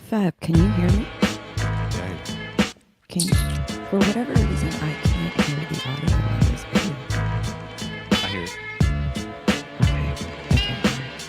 Fab, can you hear me? Yeah. Can you, for whatever reason, I can't hear the audio on this video. I hear it. Okay, I can't hear it.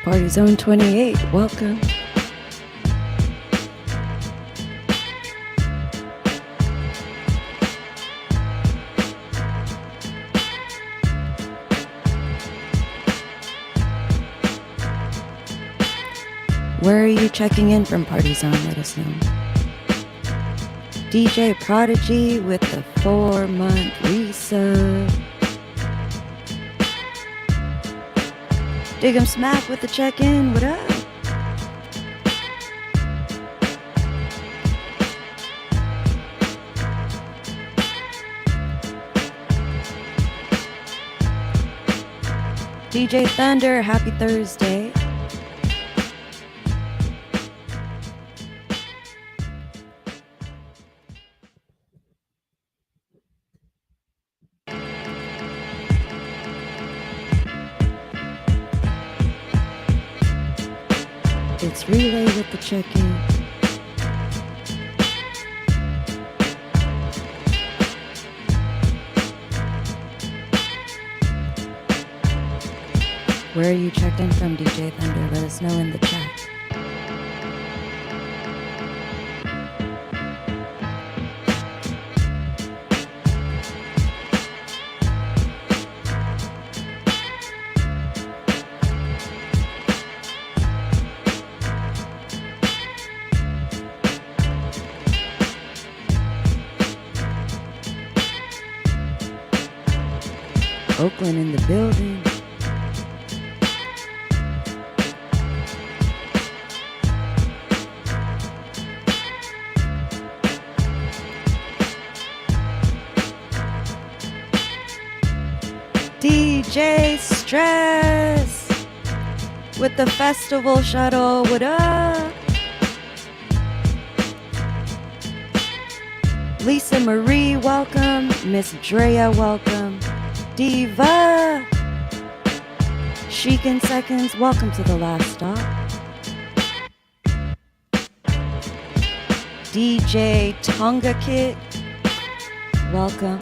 Party Zone 28, welcome. Where are you checking in from, Party Zone? Let us know. DJ Prodigy with the 4-month resub. Dig 'em Smack with the check-in. What up? DJ Thunder, happy Thursday. It's Relay with the check-in. Where are you checked in from, DJ Thunder? Let us know in the chat. Oakland in the building. DJ Stress with the festival shuttle. What up? Lisa Marie, welcome. Miss Drea, welcome. Diva, Chic in Seconds, welcome to the last stop. DJ Tonga Kid, welcome.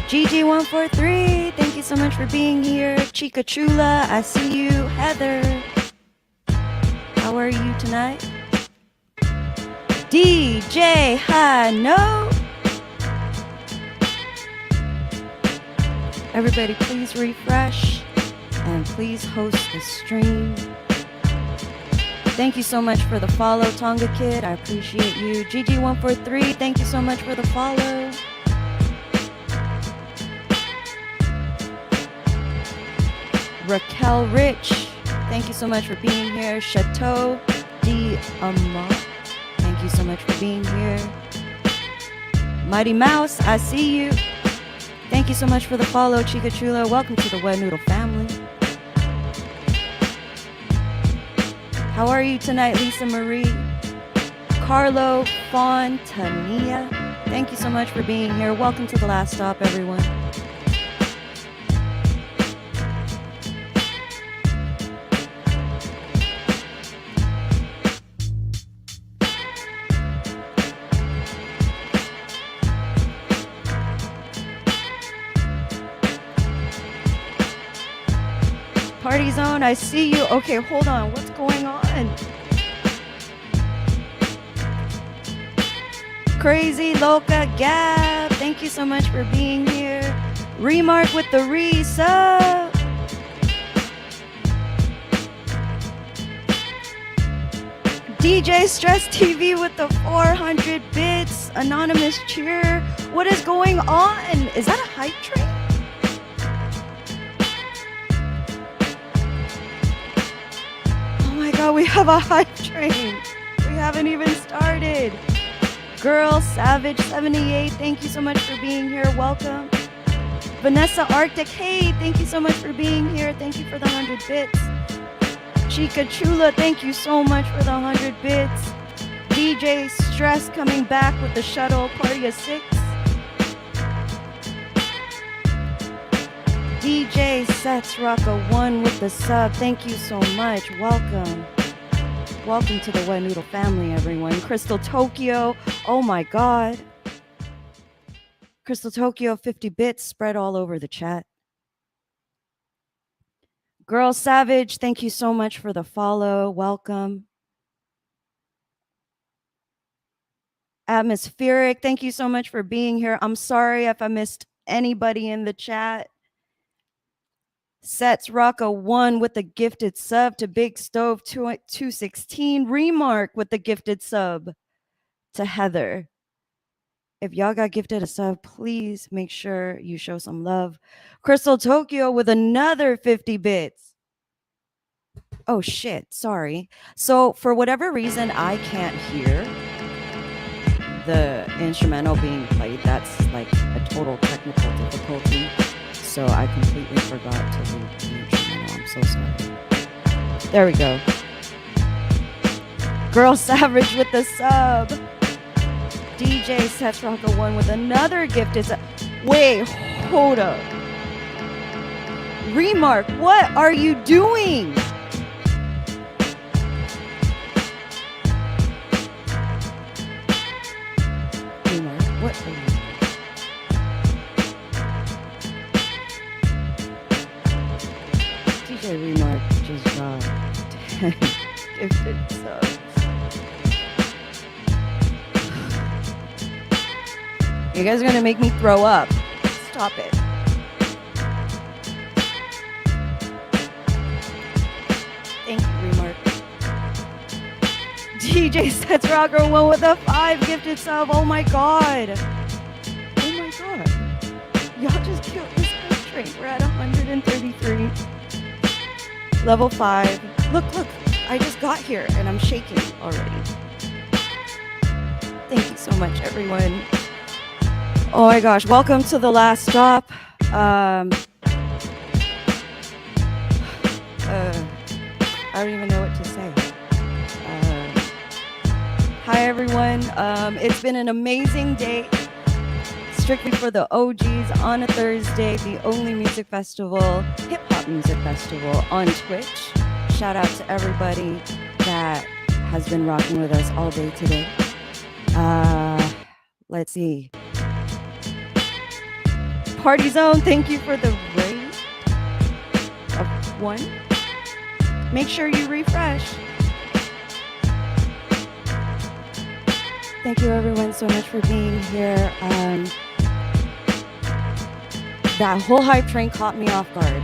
GG143, thank you so much for being here. Chica Chula, I see you. Heather, how are you tonight? DJ Hano. Everybody please refresh and please host the stream. Thank you so much for the follow, Tonga Kid. I appreciate you. GG143, thank you so much for the follow. Raquel Rich, thank you so much for being here. Chateau d'Amont, thank you so much for being here. Mighty Mouse, I see you. Thank you so much for the follow, Chica Chula. Welcome to the Wet Noodle family. How are you tonight, Lisa Marie? Carlo Fontania, thank you so much for being here. Welcome to the last stop, everyone. Party Zone, I see you. Okay, hold on. What's going on? Crazy Loca Gab, thank you so much for being here. Remark with the re-sub. DJ Stress TV with the 400 bits. Anonymous cheer. What is going on? Is that a hype train? Oh my god, we have a hype train. We haven't even started. Girl Savage 78, thank you so much for being here. Welcome. Vanessa Arctic, hey, thank you so much for being here. Thank you for the 100 bits. Chica Chula, thank you so much for the 100 bits. DJ Stress coming back with the shuttle party of 6. DJ Sets Rocka 1 with the sub. Thank you so much. Welcome. Welcome to the Wet Noodle family, everyone. Crystal Tokyo, oh my god. Crystal Tokyo, 50 bits spread all over the chat. Girl Savage, thank you so much for the follow. Welcome. Atmospheric, thank you so much for being here. I'm sorry if I missed anybody in the chat. Sets Rocka 1 with the gifted sub to Big Stove 216. Remark with the gifted sub to Heather. If y'all got gifted a sub, please make sure you show some love. Crystal Tokyo with another 50 bits. Oh shit, sorry. So for whatever reason, I can't hear the instrumental being played. That's like a total technical difficulty. So I completely forgot to leave the instrumental. I'm so sorry. There we go. Girl Savage with the sub. DJ Sets Rocka 1 with another gifted sub. Wait, hold up. Remark, what are you doing? Remark, what are you doing? DJ Remark just got 10 gifted subs. You guys are gonna make me throw up. Stop it. Thank you, Remark. DJ Sets Rocker 1 with a 5 gifted sub. Oh my god. Oh my god. Y'all just killed this hype train. We're at 133. Level 5. Look, look. I just got here and I'm shaking already. Thank you so much, everyone. Oh my gosh. Welcome to the last stop. I don't even know what to say. Hi, everyone. It's been an amazing day. Strictly for the OGs on a Thursday, the only music festival, hip-hop music festival on Twitch. Shout out to everybody that has been rocking with us all day today. Let's see. Party Zone, thank you for the raid of 1. Make sure you refresh. Thank you everyone so much for being here. That whole hype train caught me off guard.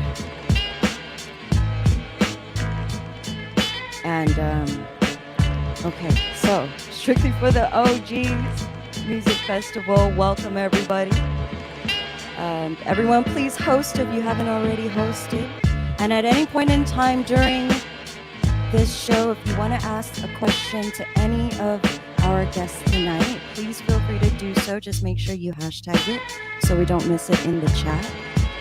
And okay, so strictly for the OGs Music Festival, welcome everybody. Everyone please host if you haven't already hosted. And at any point in time during this show, if you want to ask a question to any of our guests tonight, please feel free to do so. Just make sure you hashtag it so we don't miss it in the chat.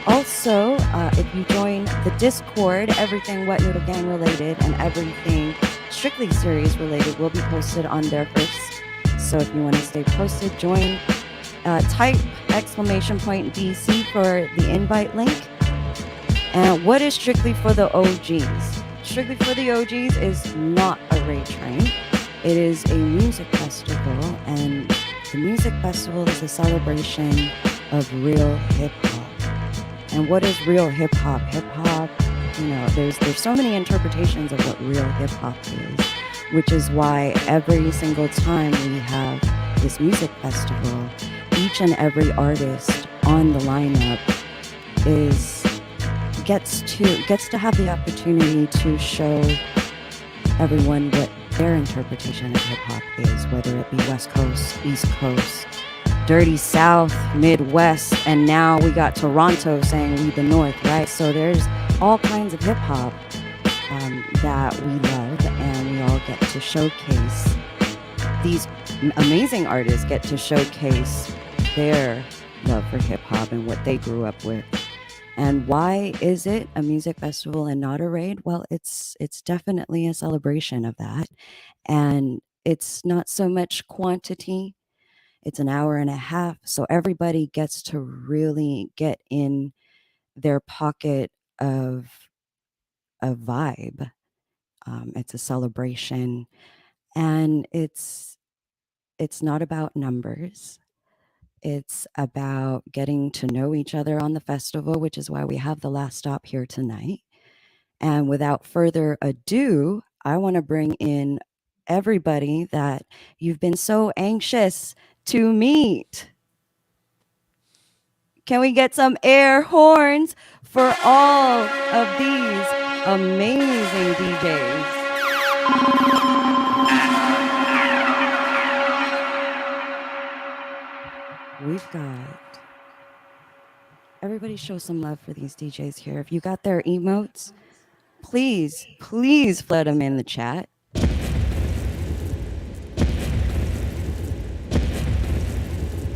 Also, if you join the Discord, everything Wet Noodle Gang related and everything strictly series related will be posted on there first. So if you want to stay posted, join, type !DC for the invite link. And what is Strictly for the OGs? Strictly for the OGs is not a raid train. It is a music festival, and the music festival is a celebration of real hip hop. And what is real hip hop? Hip hop there's so many interpretations of what real hip hop is, which is why every single time we have this music festival, each and every artist on the lineup gets to have the opportunity to show everyone what their interpretation of hip hop is, whether it be West Coast, East Coast, Dirty South, Midwest, and now we got Toronto saying we the North, right? So there's all kinds of hip hop that we love, and we all get to showcase. These amazing artists get to showcase their love for hip hop and what they grew up with. And why is it a music festival and not a raid? Well, it's definitely a celebration of that. And it's not so much quantity. It's an hour and a half. So everybody gets to really get in their pocket of a vibe. It's a celebration. And it's not about numbers. It's about getting to know each other on the festival, which is why we have the last stop here tonight. And without further ado, I want to bring in everybody that you've been so anxious to meet. Can we get some air horns for all of these amazing DJs? We've got... Everybody show some love for these DJs here. If you got their emotes, please flood them in the chat.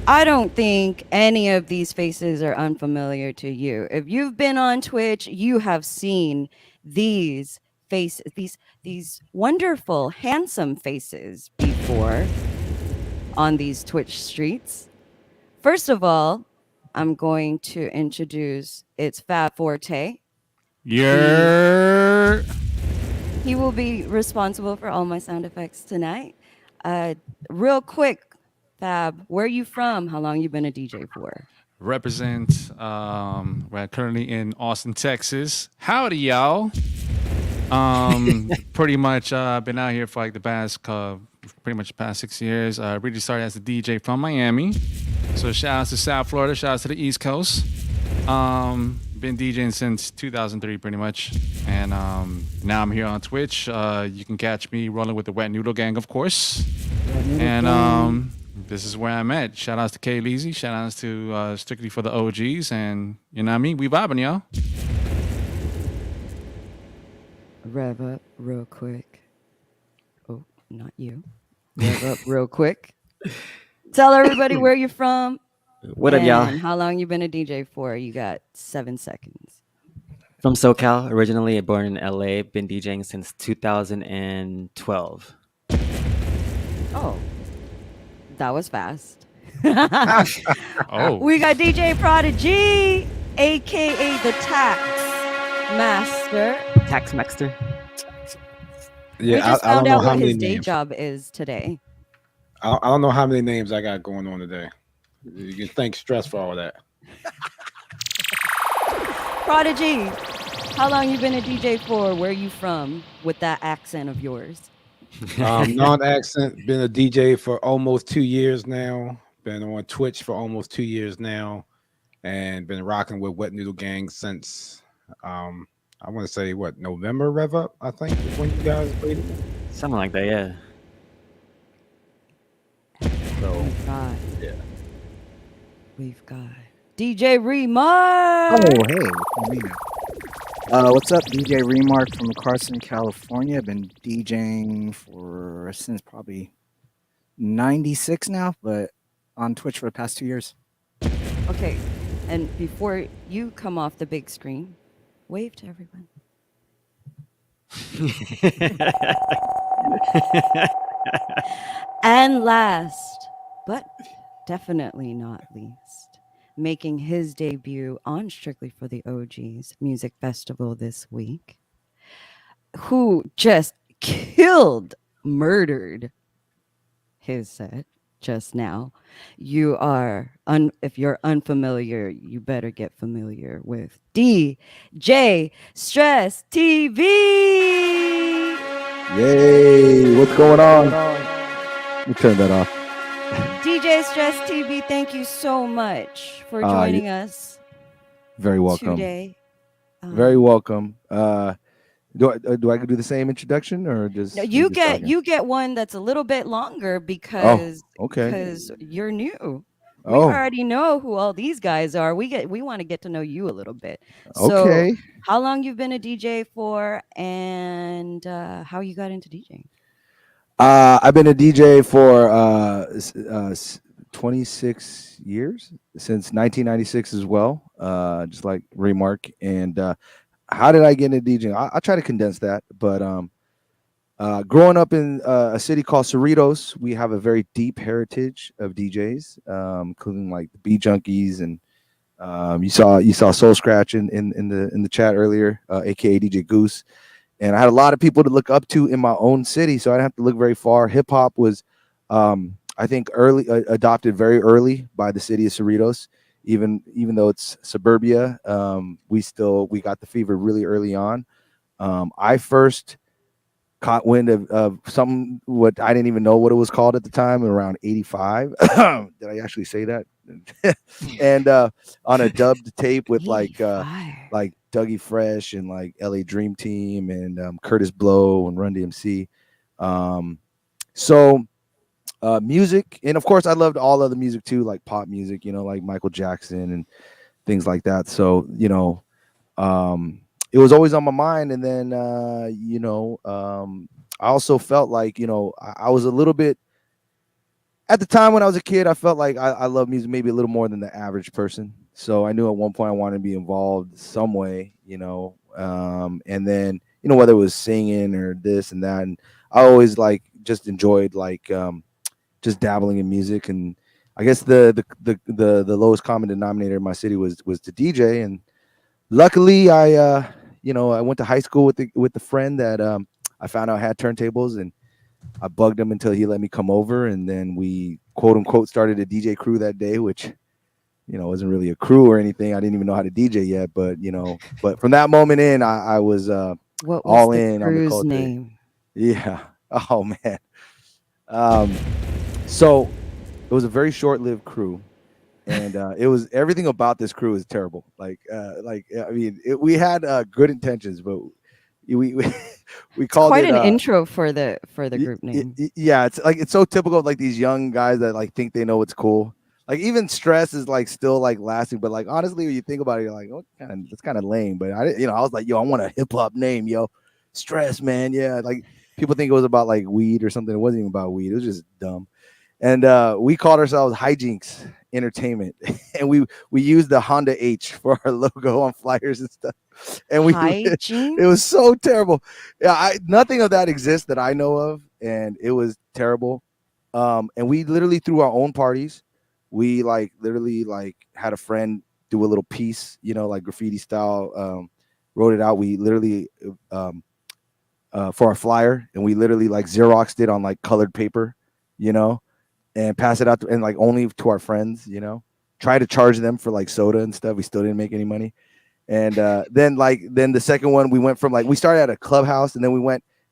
I don't think any of these faces are unfamiliar to you. If you've been on Twitch, you have seen these faces, these wonderful, handsome faces before on these Twitch streets. First of all, I'm going to introduce it's FabForte. Yeah. He will be responsible for all my sound effects tonight. Real quick, Fab, where are you from? How long you been a DJ for? Represent. We're currently in Austin, Texas. Howdy, y'all. Pretty much been out here for like the past, pretty much the past 6 years. Really started as a DJ from Miami. So shout out to South Florida. Shout out to the East Coast. Been DJing since 2003 pretty much, and now I'm here on Twitch. You can catch me rolling with the Wet Noodle Gang, of course. And this is where I'm at. Shout outs to K Leezy, shout outs to Strictly for the OGs, and you know what I mean? We vibing, y'all. Rev up real quick. Oh, not you. Rev up real quick. Tell everybody where you're from. What up, y'all? And how long you been a DJ for? You got 7 seconds. From SoCal, originally born in LA, been DJing since 2012. Oh, that was fast. Oh. We got DJ Prodigy, aka the Tax Master. Tax Maxter. Yeah, we just found out what his day job is today. I don't know how many names I got going on today. You can thank Stress for all of that. Prodigy, how long you been a DJ for? Where you from with that accent of yours? Non-accent, been a DJ for almost 2 years now. Been on Twitch for almost 2 years now. And been rocking with Wet Noodle Gang since, I want to say, what, November RevUp, I think, is when you guys played it. Something like that, yeah. So, yeah. We've got DJ Remark. Oh, hey. What's up? DJ Remark from Carson, California. I've been DJing since probably 96 now, but on Twitch for the past 2 years. Okay. And before you come off the big screen, wave to everyone. And last, but definitely not least, making his debut on Strictly for the OGs Music Festival this week, who just murdered his set, just now. If you're unfamiliar, you better get familiar with DJ Stress TV. Yay! What's going on? Let me turn that off. DJ Stress TV, thank you so much for Uh, joining us very welcome. today. Very welcome. Do I do the same introduction or just No, you just talking? you get one that's a little bit longer Oh, because okay. you're new. We Oh, already know who all these guys are. We want to get to know you a little bit. So, okay. how long you've been a DJ for, and how you got into DJing? I've been a DJ for 26 years since 1996 as well. Just like Remark. And how did I get into DJing? I'll try to condense that, but growing up in a city called Cerritos, we have a very deep heritage of DJs, including like the Beat Junkies, and you saw Soul Scratch in the chat earlier, aka DJ Goose, and I had a lot of people to look up to in my own city, so I didn't have to look very far. Hip hop was, I think, early adopted very early by the city of Cerritos, even though it's suburbia. We got the fever really early on. I first caught wind of something what I didn't even know what it was called at the time around 85. Did I actually say that? And on a dubbed tape with like 85. Dougie Fresh and like LA Dream Team and Curtis Blow and Run DMC. So music, and of course I loved all other music too, like pop music, like Michael Jackson and things like that. So it was always on my mind. And then I also felt like I was a little bit, at the time when I was a kid, I felt like I love music maybe a little more than the average person. So I knew at one point I wanted to be involved some way, and then whether it was singing or this and that, and I always like just enjoyed like just dabbling in music. And I guess the lowest common denominator in my city was to DJ. And luckily I went to high school with the friend that I found out had turntables, and I bugged him until he let me come over, and then we quote unquote started a DJ crew that day, which wasn't really a crew or anything. I didn't even know how to DJ yet, but from that moment in, I was What was all the in on the crew's culture. name? Yeah. Oh man. So it was a very short-lived crew, and it was everything about this crew is terrible. I mean, we had good intentions, but we we It's called quite it an intro for the group name. yeah, it's so typical of like these young guys that like think they know what's cool. Like even Stress is like still like lasting, but like honestly, when you think about it, you're like, oh, it's kind of lame. But I was like, yo, I want a hip hop name, yo, Stress, man, yeah. Like people think it was about like weed or something. It wasn't even about weed. It was just dumb. And we called ourselves Hijinks Entertainment, and we used the Honda H for our logo on flyers and stuff. And it was so terrible. Yeah, nothing of that exists that I know of, and it was terrible. And we literally threw our own parties. We like literally like had a friend do a little piece, like graffiti style, wrote it out. We literally for our flyer, and we literally like Xeroxed it on like colored paper, and pass it out and like only to our friends, try to charge them for like soda and stuff. We still didn't make any money. And then the second one, we went from like, we started at a clubhouse, and then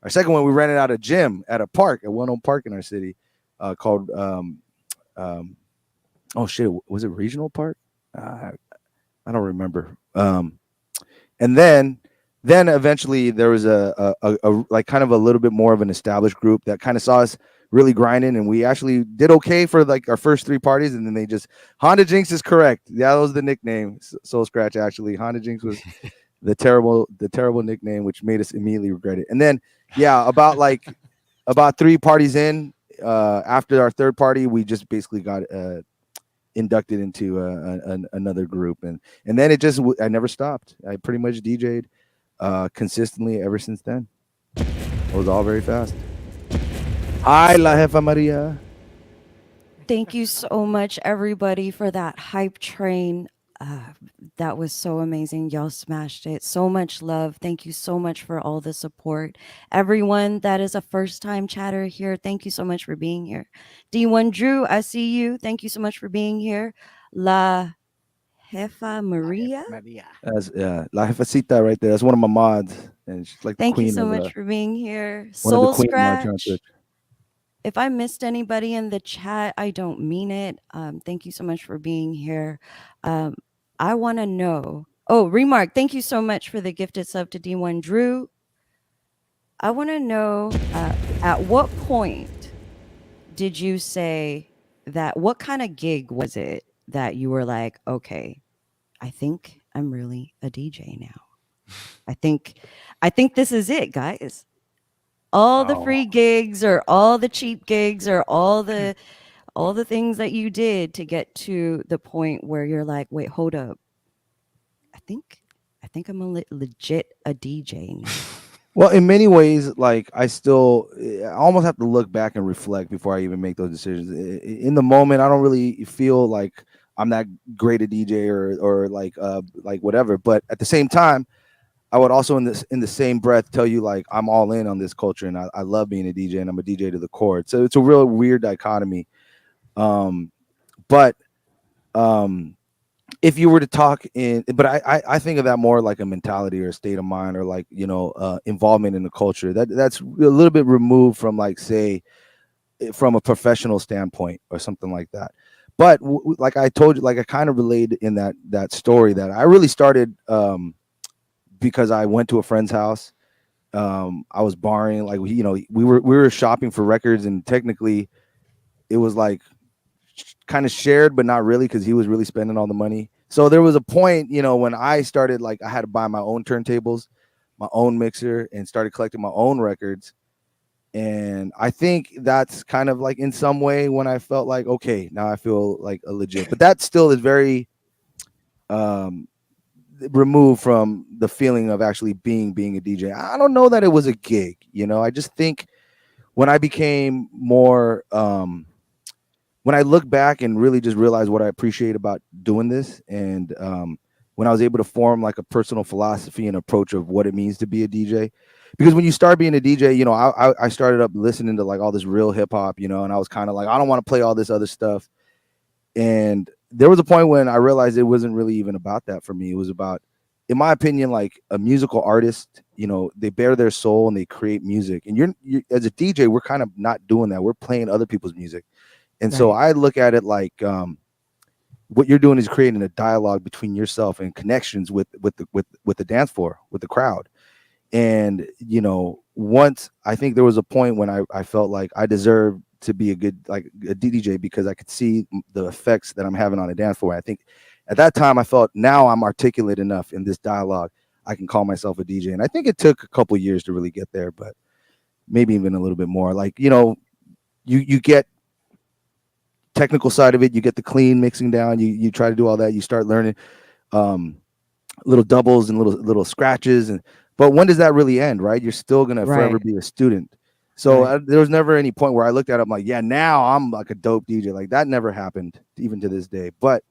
our second one, we rented out a gym at a park, a one-owned park in our city called, oh shit, was it Regional Park? I don't remember. And then eventually there was a like kind of a little bit more of an established group that kind of saw us really grinding, and we actually did okay for like our first 3 parties, and then they just Honda Jinx is correct. Yeah, that was the nickname. Soul Scratch actually. Honda Jinx was the terrible nickname, which made us immediately regret it. And then about 3 parties in, after our 3rd party, we just basically got inducted into another group, and then I never stopped. I pretty much DJ'd consistently ever since then. It was all very fast. Hi, La Jefa Maria. Thank you so much, everybody, for that hype train. That was so amazing. Y'all smashed it. So much love. Thank you so much for all the support. Everyone that is a first time chatter here, thank you so much for being here. D1 Drew, I see you. Thank you so much for being here. La Jefa Maria, Maria. That's La Jefecita right there. That's one of my mods, and she's like the thank you queen so of much for being here. one of the Soul queen mods here on Scratch, Twitch. if I missed anybody in the chat, I don't mean it. Thank you so much for being here. I want to know. Oh, Remark, thank you so much for the gifted sub to D1 Drew. I want to know at what point did you say that? What kind of gig was it that you were like, okay, I think I'm really a DJ now. I think this is it, guys. All the Oh, free gigs or all the cheap gigs or all the things that you did to get to the point where you're like, wait, hold up. I think I'm legit a DJ now. well, in many ways, like I almost have to look back and reflect before I even make those decisions. In the moment, I don't really feel like I'm that great a DJ or like whatever. But at the same time, I would also in the same breath tell you like I'm all in on this culture and I love being a DJ and I'm a DJ to the core. So it's a real weird dichotomy. But if you were to talk but I think of that more like a mentality or a state of mind or like involvement in the culture that's a little bit removed from like say from a professional standpoint or something like that. But like I told you, like I kind of relayed in that story that I really started because I went to a friend's house. I was borrowing like we were shopping for records and technically it was like kind of shared, but not really because he was really spending all the money. So there was a point, when I started, like I had to buy my own turntables, my own mixer, and started collecting my own records. And I think that's kind of like in some way when I felt like, okay, now I feel like a legit, but that still is very removed from the feeling of actually being a DJ. I don't know that it was a gig, I just think when I became more when I look back and really just realize what I appreciate about doing this, and when I was able to form like a personal philosophy and approach of what it means to be a DJ, because when you start being a DJ, I started up listening to like all this real hip hop, and I was kind of like, I don't want to play all this other stuff. And there was a point when I realized it wasn't really even about that for me. It was about, in my opinion, like a musical artist, they bear their soul and they create music. And you're as a DJ, we're kind of not doing that. We're playing other people's music. And so I look at it like what you're doing is creating a dialogue between yourself and connections with the dance floor, with the crowd. And once I think there was a point when I felt like I deserved to be a DJ because I could see the effects that I'm having on a dance floor. I think at that time I felt now I'm articulate enough in this dialogue, I can call myself a DJ. And I think it took a couple of years to really get there, but maybe even a little bit more. Like you get technical side of it, you get the clean mixing down, you try to do all that, you start learning little doubles and little scratches, but when does that really end, right? You're still gonna forever be a student. So there was never any point where I looked at it, I'm like, yeah, now I'm like a dope DJ. Like that never happened even to this day. But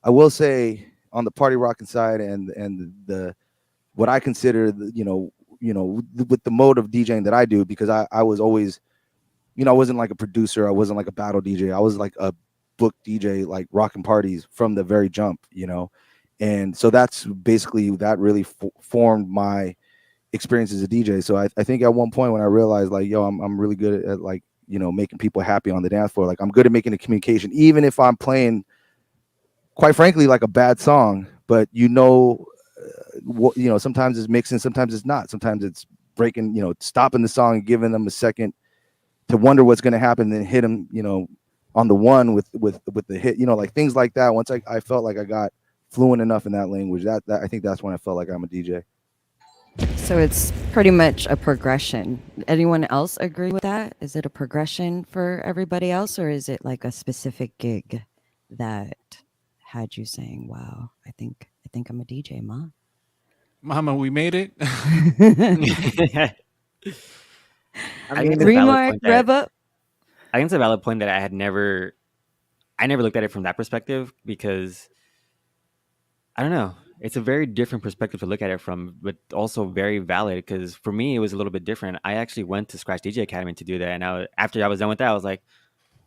I will say on the party rocking side and the what I consider with the mode of DJing that I do, because I was always, I wasn't like a producer. I wasn't like a battle DJ. I was like a book DJ, like rocking parties from the very jump, And so that's basically, that really formed my experience as a DJ. So I think at one point when I realized like, yo, I'm really good at like, making people happy on the dance floor. Like I'm good at making the communication, even if I'm playing, quite frankly, like a bad song, but sometimes it's mixing, sometimes it's not. Sometimes it's breaking, stopping the song and giving them a second to wonder what's going to happen, then hit him, on the one with the hit, like things like that. Once I felt like I got fluent enough in that language, that I think that's when I felt like I'm a DJ. So it's pretty much a progression. Anyone else agree with that? Is it a progression for everybody else, or is it like a specific gig that had you saying, "Wow, I think I'm a DJ, Ma"? Mama, we made it. I mean, Remark, RevUp. I think it's a valid point that I never looked at it from that perspective, because I don't know. It's a very different perspective to look at it from, but also very valid. Because for me, it was a little bit different. I actually went to Scratch DJ Academy to do that, and after I was done with that, I was like,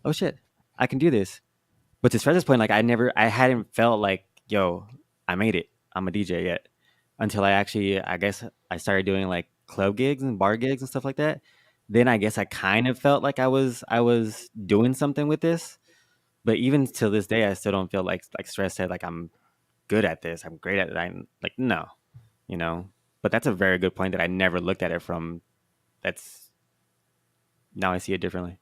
"Oh shit, I can do this." But to Stretch's point, like I hadn't felt like, "Yo, I made it. I'm a DJ" yet, until I guess, I started doing like club gigs and bar gigs and stuff like that. Then I guess I kind of felt like I was doing something with this. But even till this day, I still don't feel like Stress said, like I'm good at this. I'm great at it. I'm like, no, you know. But that's a very good point that I never looked at it from. That's Now I see it differently.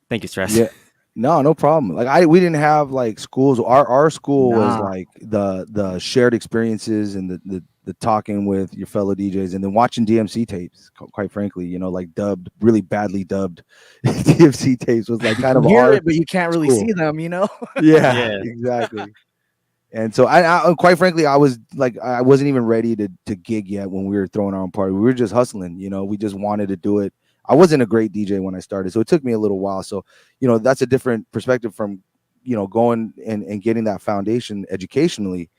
Thank you, Stress. Yeah. No problem. Like we didn't have like schools. Our school was Nah. like the shared experiences and the talking with your fellow DJs and then watching DMC tapes. Quite frankly, you know, like really badly dubbed DMC tapes was like kind of hear our it, but you can't really school. see them, you know. Yeah, Yeah. exactly. And so I quite frankly, I was like, I wasn't even ready to gig yet when we were throwing our own party. We were just hustling, you know, we just wanted to do it. I wasn't a great DJ when I started, so it took me a little while. So, you know, that's a different perspective from, you know, going and getting that foundation educationally.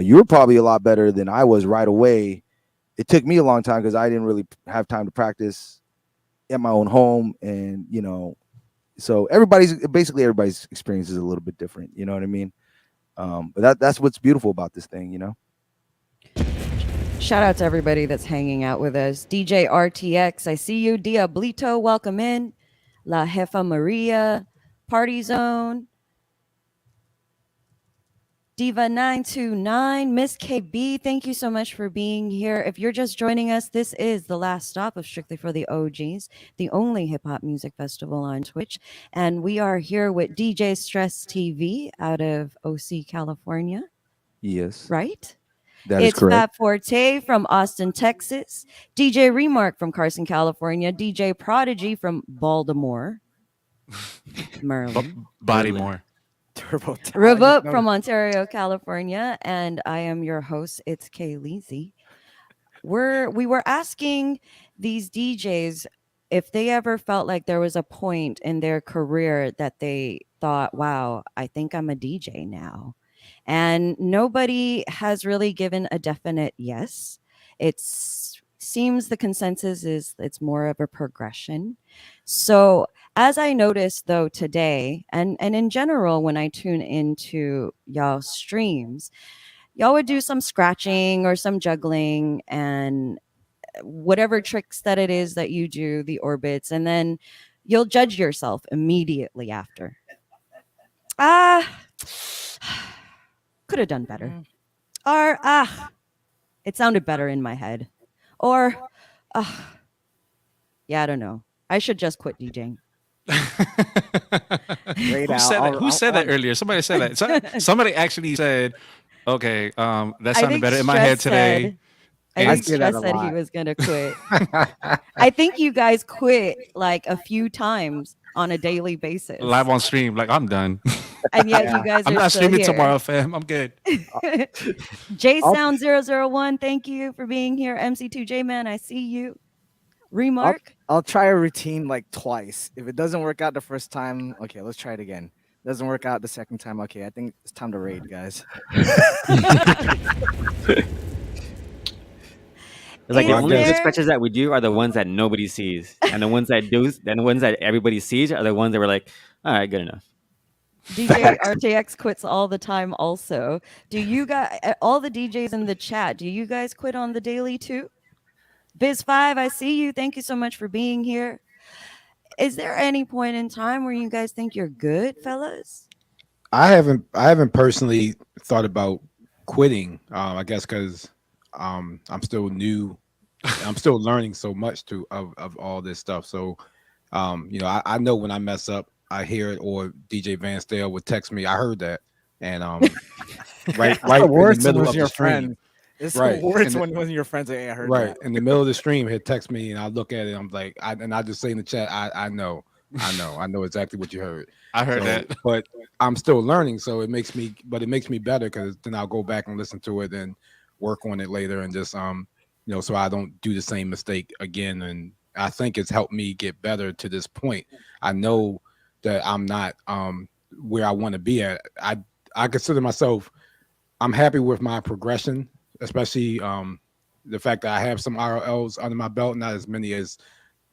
You were probably a lot better than I was right away. It took me a long time because I didn't really have time to practice at my own home. And, you know, so everybody's experience is a little bit different. You know what I mean? But that's what's beautiful about this thing, you know. Shout out to everybody that's hanging out with us. DJ RTX, I see you. Diablito, welcome in. La Jefa Maria, Party Zone. Diva929, Miss KB, thank you so much for being here. If you're just joining us, this is the last stop of Strictly for the OGs, the only hip hop music festival on Twitch. And we are here with DJ Stress TV out of OC, California. Yes, right? that is It's correct. FabForte from Austin, Texas. DJ Remark from Carson, California. DJ Prodigy from Baltimore, Maryland. Bodymore. Turbo. RevUp from Ontario, California. And I am your host. It's Kay Leezy. We were asking these DJs if they ever felt like there was a point in their career that they thought, wow, I think I'm a DJ now. And nobody has really given a definite yes. It seems the consensus is it's more of a progression. So as I noticed though today, and in general, when I tune into y'all streams, y'all would do some scratching or some juggling and whatever tricks that it is that you do, the orbits, and then you'll judge yourself immediately after. Could have done better. Or it sounded better in my head. Or yeah, I don't know. I should just quit DJing. Who said that earlier? Somebody said that. Somebody actually said, okay, that sounded better in my head today. I think Stress said he was going to quit. I think you guys quit like a few times on a daily basis. Live on stream, like I'm done. And yet you guys are I'm not still streaming here. tomorrow, fam. I'm good. JSound001, thank you for being here. MC2J Man, I see you. Remark. I'll try a routine like twice. If it doesn't work out the first time, okay, let's try it again. Doesn't work out the second time, okay, I think it's time to raid, guys. It's like the only good scratches that we do are the ones that nobody sees, and the ones that do, and the ones that everybody sees are the ones that were like, all right, good enough. DJ RTX quits all the time. Also, do you guys, all the DJs in the chat, do you guys quit on the daily too? Biz5, I see you. Thank you so much for being here. Is there any point in time where you guys think you're good, fellas? I haven't personally thought about quitting. I guess because I'm still new. I'm still learning so much of all this stuff. So, you know, I know when I mess up, I hear it, or DJ Van Stale would text me. I heard that, and right in the middle of the stream. It's the worst when your friends say, "I heard that." In the middle of the stream, he'll text me, and I look at it. I'm like, I just say in the chat, I know exactly what you heard. I heard that, but I'm still learning, so it makes me better because then I'll go back and listen to it and work on it later, and just you know, so I don't do the same mistake again. And I think it's helped me get better to this point. I know that I'm not where I want to be at. I consider myself I'm happy with my progression, especially the fact that I have some RLs under my belt, not as many as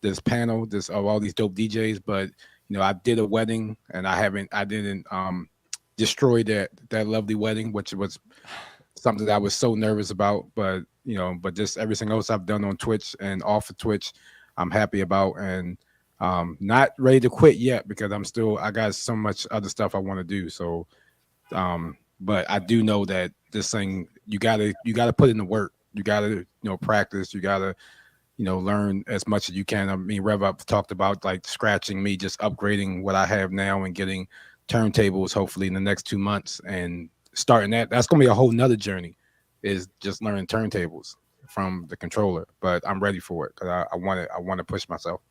this panel, this of all these dope DJs, but I did a wedding and I didn't destroy that lovely wedding, which was something that I was so nervous about. But but just everything else I've done on Twitch and off of Twitch, I'm happy about, and not ready to quit yet because I got so much other stuff I want to do. So but I do know that this thing you gotta put in the work. You gotta practice. You gotta learn as much as you can. I mean, RevUp talked about like scratching me, just upgrading what I have now and getting turntables hopefully in the next 2 months and starting that's gonna be a whole nother journey, is just learning turntables from the controller. But I'm ready for it because I want to push myself.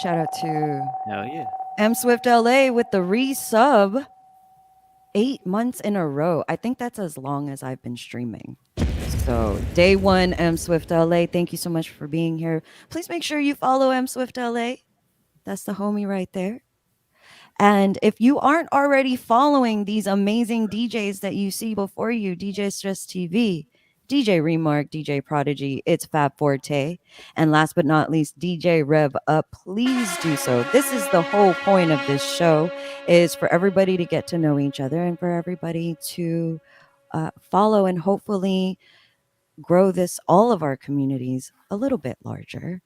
Shout out to Hell yeah. M Swift LA with the resub. 8 months in a row. I think that's as long as I've been streaming. So day one, M Swift LA. Thank you so much for being here. Please make sure you follow M Swift LA. That's the homie right there. And if you aren't already following these amazing DJs that you see before you, DJ Stress TV, DJ Remark, DJ Prodigy, it's FabForte, and last but not least, DJ RevUp, please do so. This is the whole point of this show, is for everybody to get to know each other and for everybody to follow and hopefully grow all of our communities a little bit larger.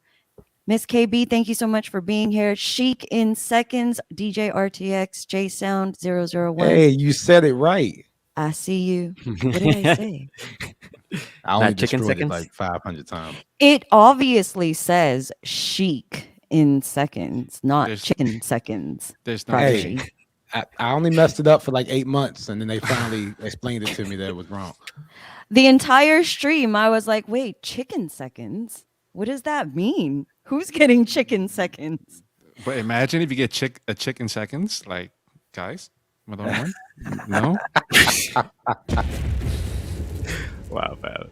Miss KB, thank you so much for being here. Chic in seconds, DJ RTX, J Sound 001. Hey, you said it right. I see you. What did I say? I only Not chicken destroyed it seconds? like 500 times. It obviously says chic in seconds, not There's- chicken seconds. There's no Prodigy. I only messed it up for like 8 months, and then they finally explained it to me that it was wrong. The entire stream, I was like, wait, chicken seconds? What does that mean? Who's getting chicken seconds? But imagine if you get a chicken seconds, like guys. I don't know. No. Wow, man.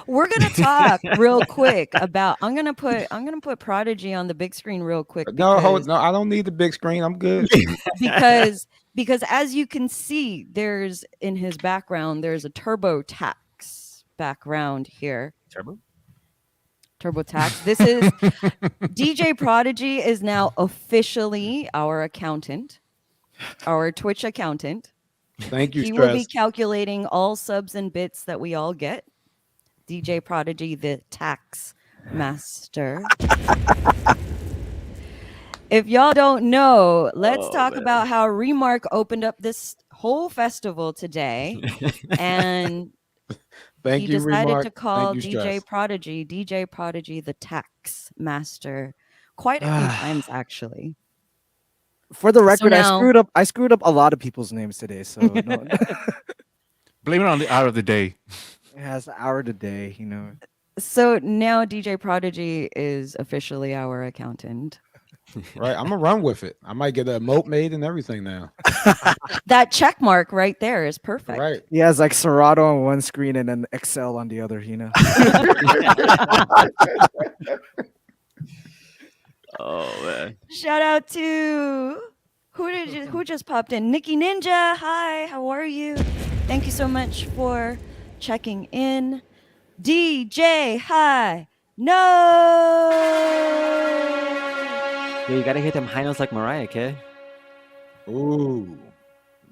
We're gonna talk real quick about. I'm gonna put Prodigy on the big screen real quick. No, I don't need the big screen. I'm good. because as you can see, there's in his background, there's a TurboTax background here. TurboTax. This is DJ Prodigy is now officially our accountant, our Twitch accountant. Thank you, He will be Stress. calculating all subs and bits that we all get. DJ Prodigy, the tax master. If y'all don't know, let's talk about how Remark opened up this whole festival today. And Thank he you, decided Remark. to call Thank you, DJ Prodigy the tax master quite a few times, actually. For the record, now- I screwed up a lot of people's names today. So no, Blame it on the hour of the day. it has hour today, So now DJ Prodigy is officially our accountant. Right, I'm gonna run with it. I might get a emote made and everything now. That check mark right there is perfect. Right. He has like Serato on one screen and then Excel on the other, Oh man. Shout out to who just popped in? Nikki Ninja. Hi, how are you? Thank you so much for checking in. DJ Hi. No. Yeah, you gotta hit them high notes like Mariah, okay? Ooh,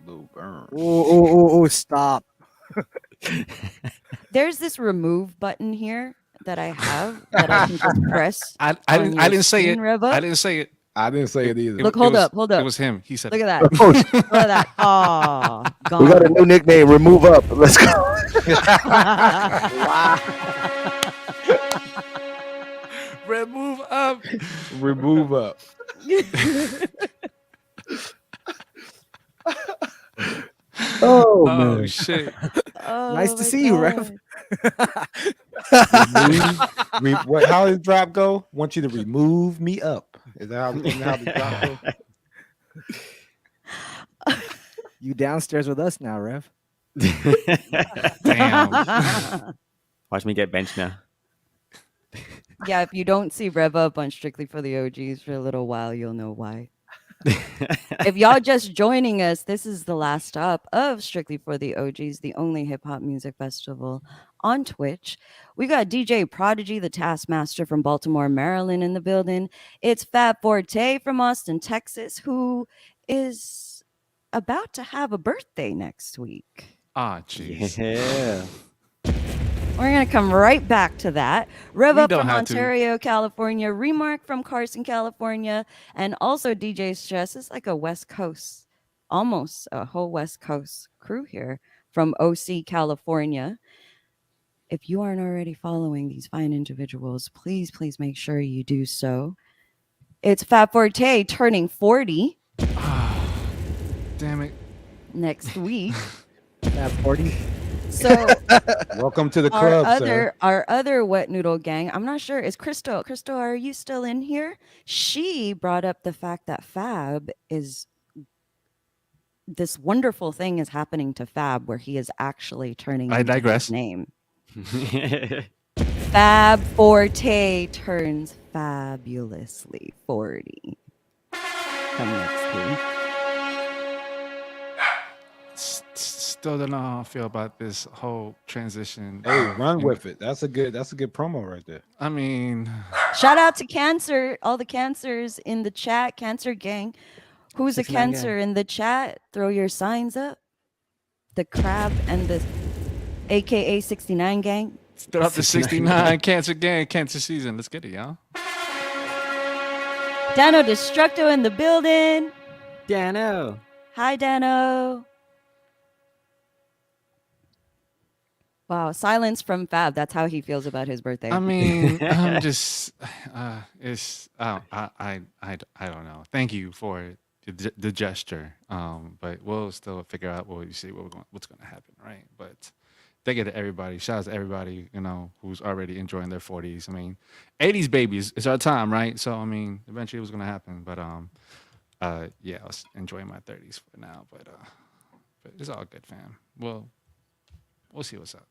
little burn. Oh, stop. There's this remove button here that I have that I can just press. I on didn't your say it. screen, RevUp. I didn't say it. I didn't say it either. Look, It hold was- up. It was him. He said. Look it. at that. Look at that. Oh, We got a gone. new nickname. Remove up. Let's go. Remove up. Remove up. Oh Oh man. shit. Oh, Nice to my see you, Rev. God. How does drop go? Want you to remove me up. Is that how the drop go? You downstairs with us now, Rev. Damn. Watch me get benched now. Yeah, if you don't see Rev Up on Strictly for the OGs for a little while, you'll know why. If y'all just joining us, this is the last stop of Strictly for the OGs, the only hip hop music festival on Twitch. We got DJ Prodigy, the Taskmaster from Baltimore, Maryland, in the building. It's FabForte from Austin, Texas, who is about to have a birthday next week. Ah, jeez. Yeah. We're going to come right back to that. We RevUp don't from have to. Ontario, California. Remark from Carson, California. And also DJ Stress. It's like a West Coast, almost a whole West Coast crew here from OC, California. If you aren't already following these fine individuals, please, please make sure you do so. It's FabForte turning 40 Damn it. next week. FabForte. So Welcome to the our club, sir. other wet noodle gang, I'm not sure, is Crystal. Crystal, are you still in here? She brought up the fact that Fab is this wonderful thing is happening to Fab where he is actually turning I into his digress. name. Fab Forte turns fabulously 40. Come next week. Still don't know how I feel about this whole transition. Hey, run with it. That's a good promo right there. I mean, Shout out to Cancer, all the Cancers in the chat, Cancer gang. Who's a 69 Cancer in the chat? Throw your signs up. The Crab and the AKA 69 gang. still up to 69. Cancer gang, cancer season. Let's get it, y'all. Dano Destructo in the building. Dano. Hi, Dano. Wow, silence from Fab. That's how he feels about his birthday. I mean, I'm just, it's, I don't know. Thank you for the gesture. But we'll still figure out what you see, what's going to happen, right? But thank you to everybody. Shout out to everybody, who's already enjoying their 40s. I mean, 80s babies, it's our time, right? So, I mean, eventually it was going to happen. But, yeah, I was enjoying my 30s for now. But it's all good, fam. We'll see what's up.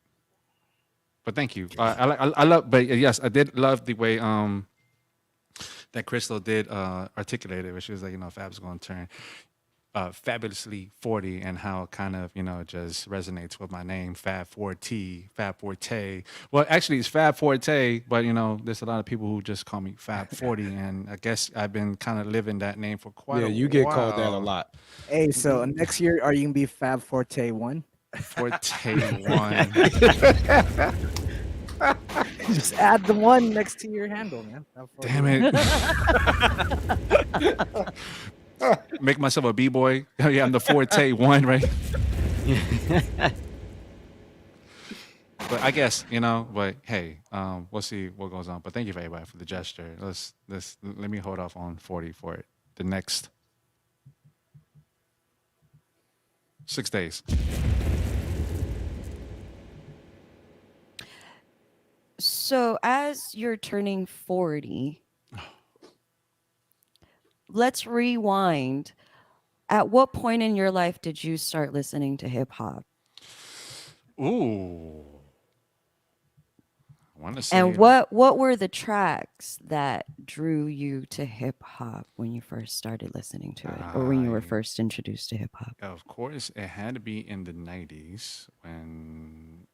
But thank you. I love, but yes, I did love the way that Crystal did articulate it, where she was like, Fab's going to turn fabulously 40, and how it kind of, just resonates with my name, FabForte. Well, actually, it's FabForte, but there's a lot of people who just call me Fab40, and I guess I've been kind of living that name for quite a while. Yeah, you get called that a lot. Hey, so next year, are you gonna be FabForte 1? Forte 1. Just add the 1 next to your handle, man. Damn it. Make myself a B-boy. Oh, yeah, I'm the Forte 1, right? But I guess, but hey, we'll see what goes on. But thank you for everybody for the gesture. Let me hold off on 40 for it. The next 6 days. So as you're turning 40, let's rewind. At what point in your life did you start listening to hip hop? Ooh. I want to say. And what were the tracks that drew you to hip hop when you first started listening to it, or when you were first introduced to hip hop? Of course, it had to be in the 90s when,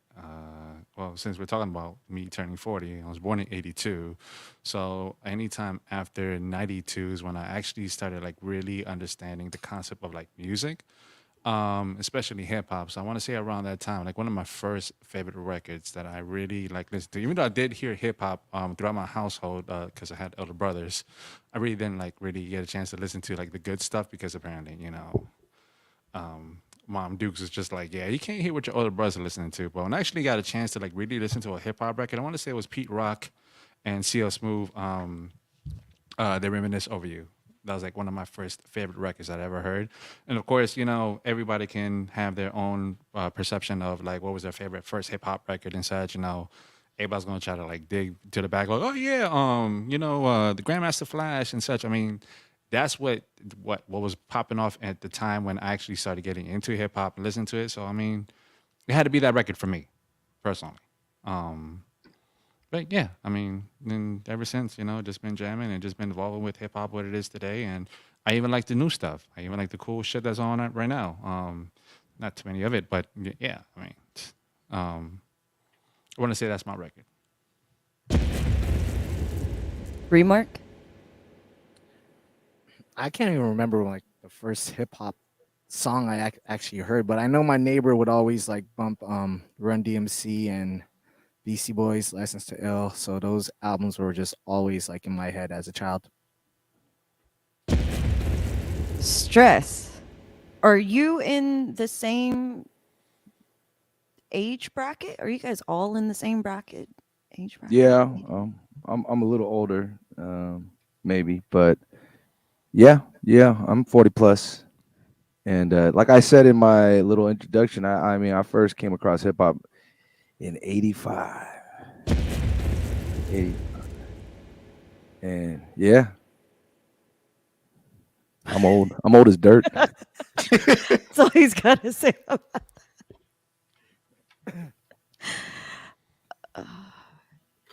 well, since we're talking about me turning 40, I was born in 82. So anytime after 92 is when I actually started like really understanding the concept of like music, especially hip hop. So I want to say around that time, like one of my first favorite records that I really like listened to, even though I did hear hip hop throughout my household because I had elder brothers, I really didn't like really get a chance to listen to like the good stuff because apparently, Mom Dukes is just like, yeah, you can't hear what your older brothers are listening to. But when I actually got a chance to like really listen to a hip hop record, I want to say it was Pete Rock and CL Smooth, They Reminisce Over You. That was like one of my first favorite records I'd ever heard. And of course, everybody can have their own perception of like what was their favorite first hip hop record and such. Everybody's gonna try to like dig to the back, like, oh yeah, the Grandmaster Flash and such. I mean, that's what was popping off at the time when I actually started getting into hip hop and listening to it. So I mean, it had to be that record for me, personally. But yeah, I mean, then ever since, just been jamming and just been involved with hip hop, what it is today. And I even like the new stuff. I even like the cool shit that's on it right now. Not too many of it, but yeah, I mean, I want to say that's my record. Remark? I can't even remember like the first hip hop song I actually heard, but I know my neighbor would always like bump Run DMC and Beastie Boys, License to Ill. So those albums were just always like in my head as a child. Stress. Are you in the same age bracket? Are you guys all in the same bracket? Age bracket? Yeah, I'm a little older, maybe, but yeah, I'm 40 plus, and like I said in my little introduction, I mean, I first came across hip hop in '85, and yeah, I'm old. I'm old as dirt. That's all he's got to say about that.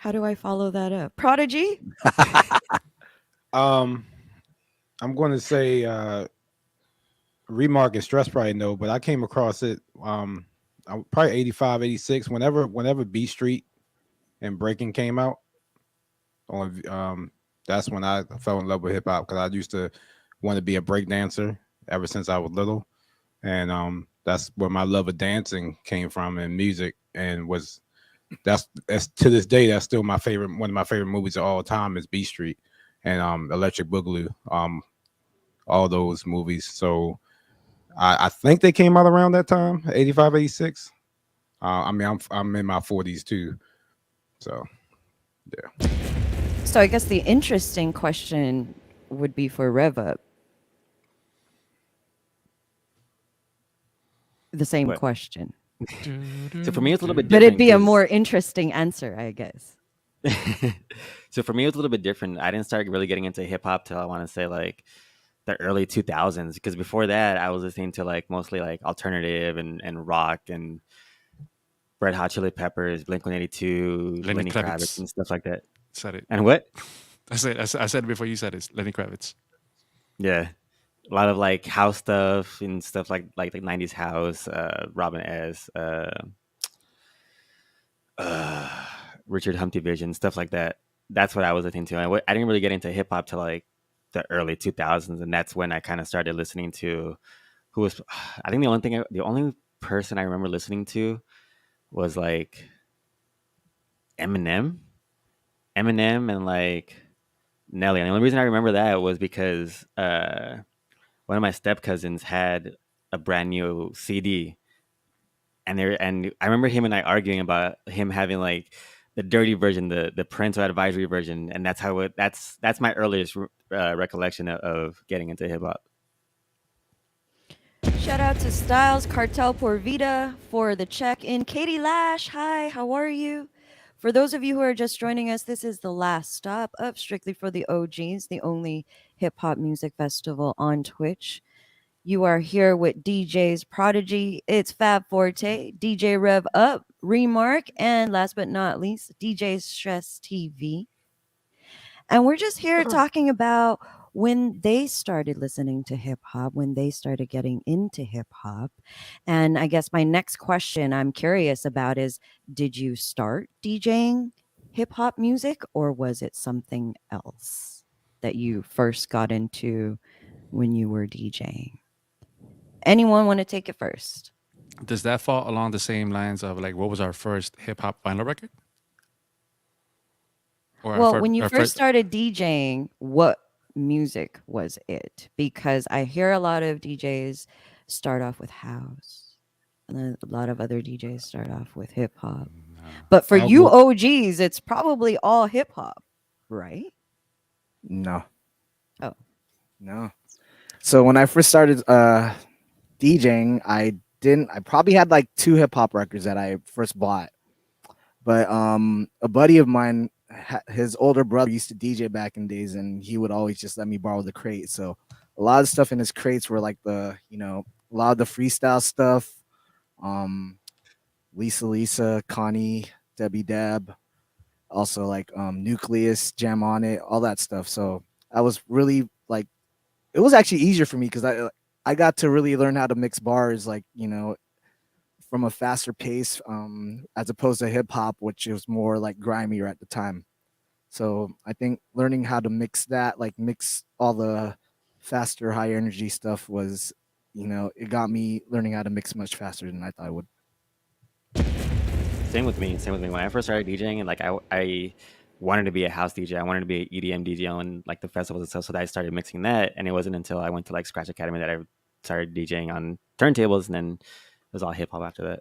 How do I follow that up? Prodigy? I'm going to say Remark and Stress probably know, but I came across it probably 85, 86, whenever B Street and Breaking came out. On that's when I fell in love with hip hop, because I used to want to be a break dancer ever since I was little, and that's where my love of dancing came from, and music, and that's to this day that's still my favorite. One of my favorite movies of all time is B Street and Electric Boogaloo. All those movies. So I think they came out around that time, 85, 86. I mean, I'm in my 40s too, so yeah. So I guess the interesting question would be for RevUp. The same What? question. So for me, it's a little bit different. But it'd be a 'cause- more interesting answer, I guess. So for me, it was a little bit different. I didn't start really getting into hip hop till I want to say like the early 2000s, because before that I was listening to like mostly like alternative and rock and Red Hot Chili Peppers, Blink-182, Lenny Lenny Kravitz. Kravitz and stuff like that. Said it. And what? I said it before you said it. Lenny Kravitz. Yeah, a lot of like house stuff and stuff like 90s house, Robin S, Richard Humpty Vision, stuff like that. That's what I was listening to. I didn't really get into hip hop till like the early 2000s, and that's when I kind of started listening to who was. I think the only person I remember listening to was like Eminem, and like Nelly. And the only reason I remember that was because one of my step cousins had a brand new CD, and I remember him and I arguing about him having like the dirty version, the parental advisory version, and that's my earliest recollection of getting into hip hop. Shout out to Styles, Cartel Por Vida for the check-in. Katie Lash, hi, how are you? For those of you who are just joining us, this is the last stop of Strictly for the OGs, the only hip-hop music festival on Twitch. You are here with DJs Prodigy, it's FabForte, DJ RevUp, Remark, and last but not least, DJ Stress TV. And we're just here talking about when they started listening to hip hop, when they started getting into hip hop. And I guess my next question I'm curious about is, did you start DJing hip hop music, or was it something else that you first got into when you were DJing? Anyone want to take it first? Does that fall along the same lines of like what was our first hip hop vinyl record? Or Well, when you first started DJing, what music was it? Because I hear a lot of DJs start off with house, and then a lot of other DJs start off with hip hop. But for you OGs, it's probably all hip hop, right? No. Oh. No. So when I first started DJing, I probably had like 2 hip hop records that I first bought. But a buddy of mine, his older brother used to DJ back in days, and he would always just let me borrow the crate. So a lot of stuff in his crates were like a lot of the freestyle stuff. Lisa, Connie, Debbie Dab, also like Nucleus, Jam on It, all that stuff. So I was really like it was actually easier for me because I got to really learn how to mix bars, like, from a faster pace, as opposed to hip hop, which was more like grimier at the time. So I think learning how to mix that, like mix all the faster, high energy stuff was, it got me learning how to mix much faster than I thought I would. Same with me. Same with me. When I first started DJing, and like I wanted to be a house DJ. I wanted to be an EDM DJ on like the festivals and stuff. So I started mixing that, and it wasn't until I went to like Scratch Academy that I started DJing on turntables, and then it was all hip hop after that.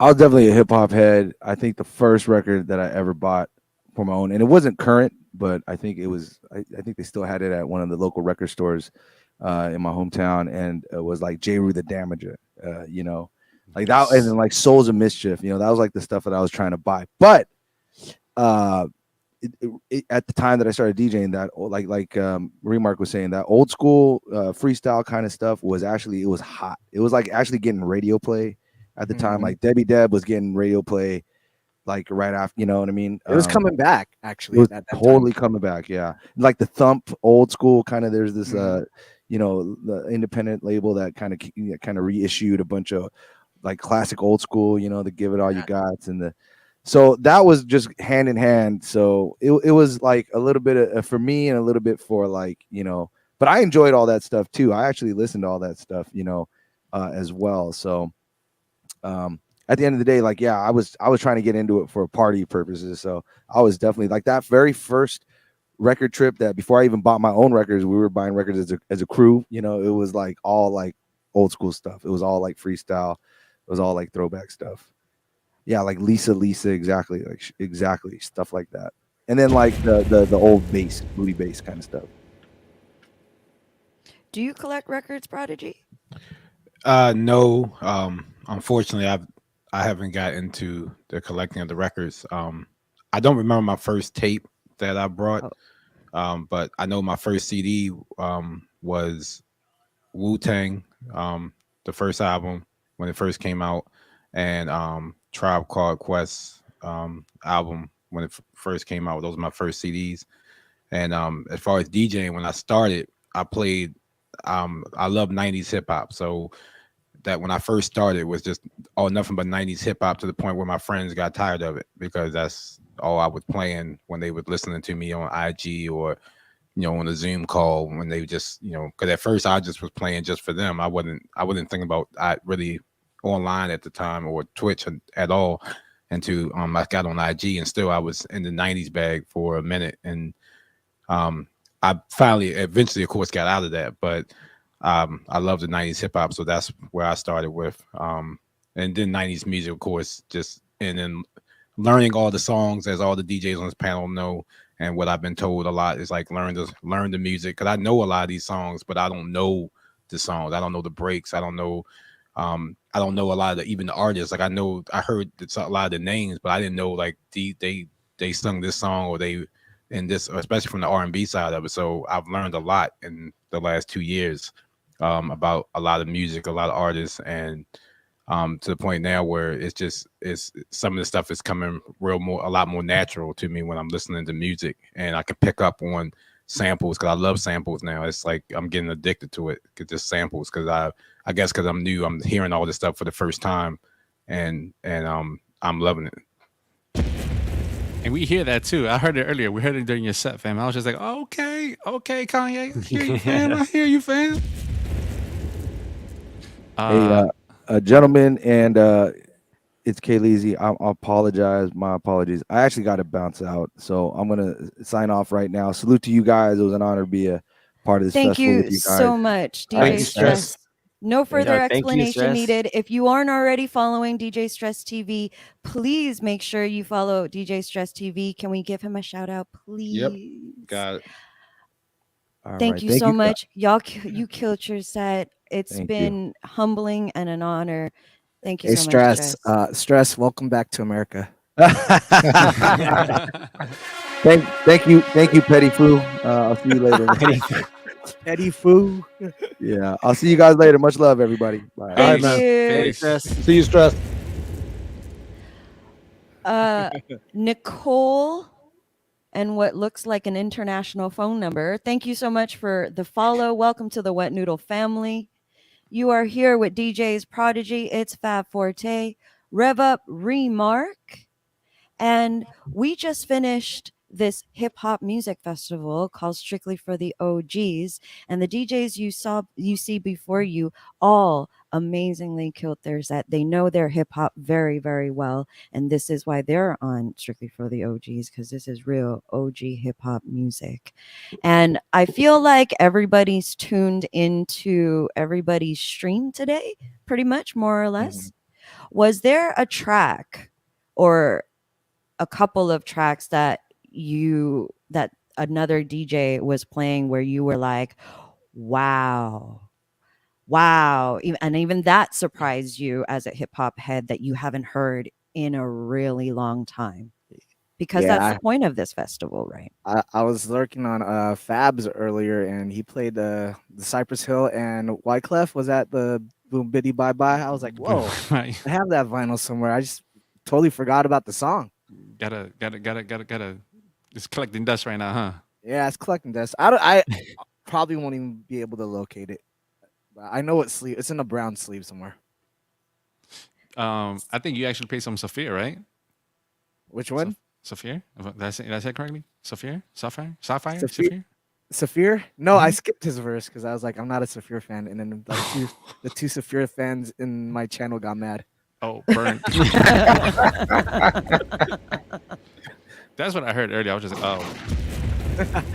I was definitely a hip hop head. I think the first record that I ever bought for my own, and it wasn't current, but I think it was. I think they still had it at one of the local record stores in my hometown, and it was like J. Rue the Damager. Like that, and then like Souls of Mischief. That was like the stuff that I was trying to buy. But at the time that I started DJing, that like Remark was saying, that old school freestyle kind of stuff was actually, it was hot. It was like actually getting radio play at the time. Like Debbie Deb was getting radio play like right after, you know what I mean? It was coming back actually. It was at that totally time. coming back, yeah. Like the Thump old school kind of. There's this the independent label that kind of reissued a bunch of like classic old school, the Give It All You Got, and so that was just hand in hand. So it was like a little bit for me and a little bit for like, but I enjoyed all that stuff too. I actually listened to all that stuff, as well. So at the end of the day, like, yeah, I was trying to get into it for party purposes. So I was definitely like that very first record trip, that before I even bought my own records, we were buying records as a crew. It was like all like old school stuff. It was all like freestyle. It was all like throwback stuff. Yeah, like Lisa, exactly, exactly stuff like that. And then like the old bass, booty bass kind of stuff. Do you collect records, Prodigy? No. Unfortunately, I haven't got into the collecting of the records. I don't remember my first tape that I brought. But I know my first CD was Wu-Tang, the first album when it first came out, and Tribe Called Quest album when it first came out. Those were my first CDs. And as far as DJing, when I started, I played. I love 90s hip hop, so that when I first started was just nothing but 90s hip hop, to the point where my friends got tired of it, because that's all I was playing when they were listening to me on IG or on a Zoom call, when they just because at first I just was playing just for them. I wasn't thinking about really online at the time, or Twitch at all, until I got on IG, and still I was in the 90s bag for a minute, and I eventually of course got out of that, but I love the 90s hip hop, so that's where I started with, and then 90s music, of course, and then learning all the songs, as all the DJs on this panel know, and what I've been told a lot is like learn the music, because I know a lot of these songs, but I don't know the songs. I don't know the breaks. I don't know a lot of even the artists. Like I heard a lot of the names, but I didn't know like they sung this song, or they in this, especially from the R&B side of it. So I've learned a lot in the last 2 years about a lot of music, a lot of artists, and to the point now where it's some of the stuff is coming a lot more natural to me when I'm listening to music, and I can pick up on samples, because I love samples now. It's like I'm getting addicted to it, just samples, because I guess because I'm new, I'm hearing all this stuff for the first time, and I'm loving it. And we hear that too. I heard it earlier. We heard it during your set, fam. I was just like, okay, Kanye, I hear you, fam. I hear you, fam. Gentlemen, and it's Kayleezy. I apologize. My apologies. I actually got to bounce out, so I'm gonna sign off right now. Salute to you guys. It was an honor to be a part of this Thank festival you with you guys. so much, Thank DJ you, Stress. Stress. No further thank you, explanation Stress. needed. If you aren't already following DJ Stress TV, please make sure you follow DJ Stress TV. Can we give him a shout out, please? Got it. Thank you so much. Y'all, you killed your set. It's Thank been humbling and an honor. Thank you Hey, so much, Stress. Stress. Stress, welcome back to America. Thank you, Petty Foo. I'll see you later. Petty Foo. Yeah, I'll see you guys later. Much love, everybody. Bye. Thank man. you. Peace. See you, Stress. Nicole and what looks like an international phone number. Thank you so much for the follow. Welcome to the Wet Noodle family. You are here with DJs Prodigy. It's FabForte, RevUp, Remark. And we just finished this hip hop music festival called Strictly for the OGs. And the DJs you see before you all amazingly killed their set. They know their hip hop very, very well. And this is why they're on Strictly for the OGs, because this is real OG hip hop music. And I feel like everybody's tuned into everybody's stream today, pretty much, more or less. Was there a track or a couple of tracks that another DJ was playing where you were like, wow, and even that surprised you as a hip hop head that you haven't heard in a really long time? Because that's the point of this festival, right? I was lurking on Fabs earlier, and he played the Cypress Hill and Wyclef was at the Boom Biddy Bye Bye. I was like, whoa, Right. I have that vinyl somewhere. I just totally forgot about the song. Gotta. It's collecting dust right now, huh? Yeah, it's collecting dust. I probably won't even be able to locate it. But I know what sleeve. It's in a brown sleeve somewhere. I think you actually played some Saphir, right? Which one? Saphir? Did I say it correctly? Saphir? Sapphire? Sapphire? Saphir? Saphir? Saphir? No, I skipped his verse because I was like, I'm not a Saphir fan. And then like the two Saphir fans in my channel got mad. Oh, burn. That's what I heard earlier. I was just like, oh.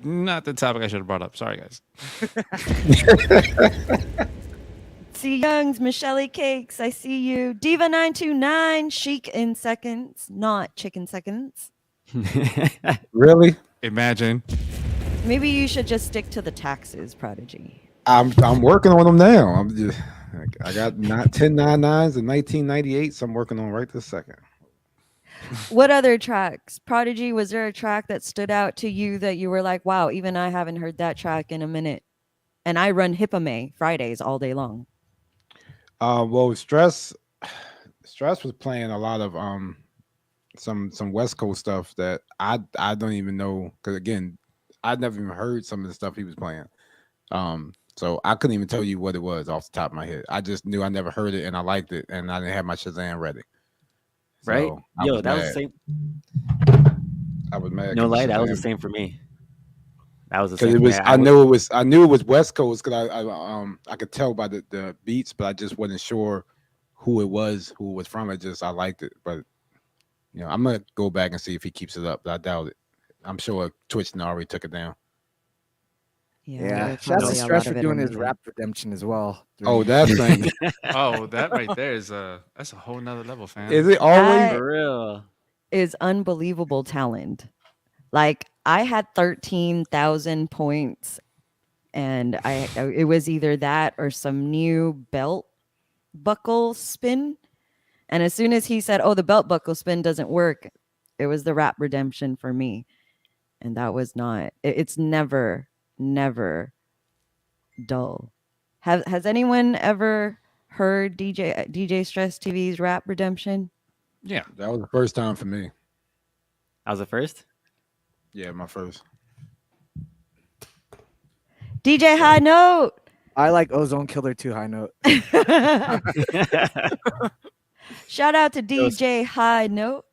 Not the topic I should have brought up. Sorry, guys. C. Youngs, Michelle Cakes, I see you. Diva929, Chic in seconds, not chicken seconds. Really? Imagine. Maybe you should just stick to the taxes, Prodigy. I'm working on them now. I got 1099s in 1998, so I'm working on right this second. What other tracks? Prodigy, was there a track that stood out to you that you were like, wow, even I haven't heard that track in a minute? And I run Hippame Fridays all day long. Well, Stress was playing a lot of some West Coast stuff that I don't even know, because again, I'd never even heard some of the stuff he was playing. So I couldn't even tell you what it was off the top of my head. I just knew I never heard it and I liked it, and I didn't have my Shazam ready. Right? So Yo, that was the same. I was mad. No lie, that was the Shazam. same for me. That was the Because same. it was, Yeah, I knew it was West Coast, because I could tell by the beats, but I just wasn't sure who it was from it. Just I liked it, but I'm gonna go back and see if he keeps it up, but I doubt it. I'm sure Twitch already took it down. Yeah. Shout out to Stress for doing his rap redemption as well. Oh, that thing. Oh, that right there is that's a whole nother level, fam. Is it always for real? Is unbelievable talent. Like, I had 13,000 points, and it was either that or some new belt buckle spin. And as soon as he said, "Oh, the belt buckle spin doesn't work," it was the rap redemption for me. And that was not. It's never dull. Has anyone ever heard DJ Stress TV's rap redemption? Yeah, that was the first time for me. I was the first. Yeah, my first. DJ High Note. I like Ozone Killer too. High Note. Shout out to DJ High Note.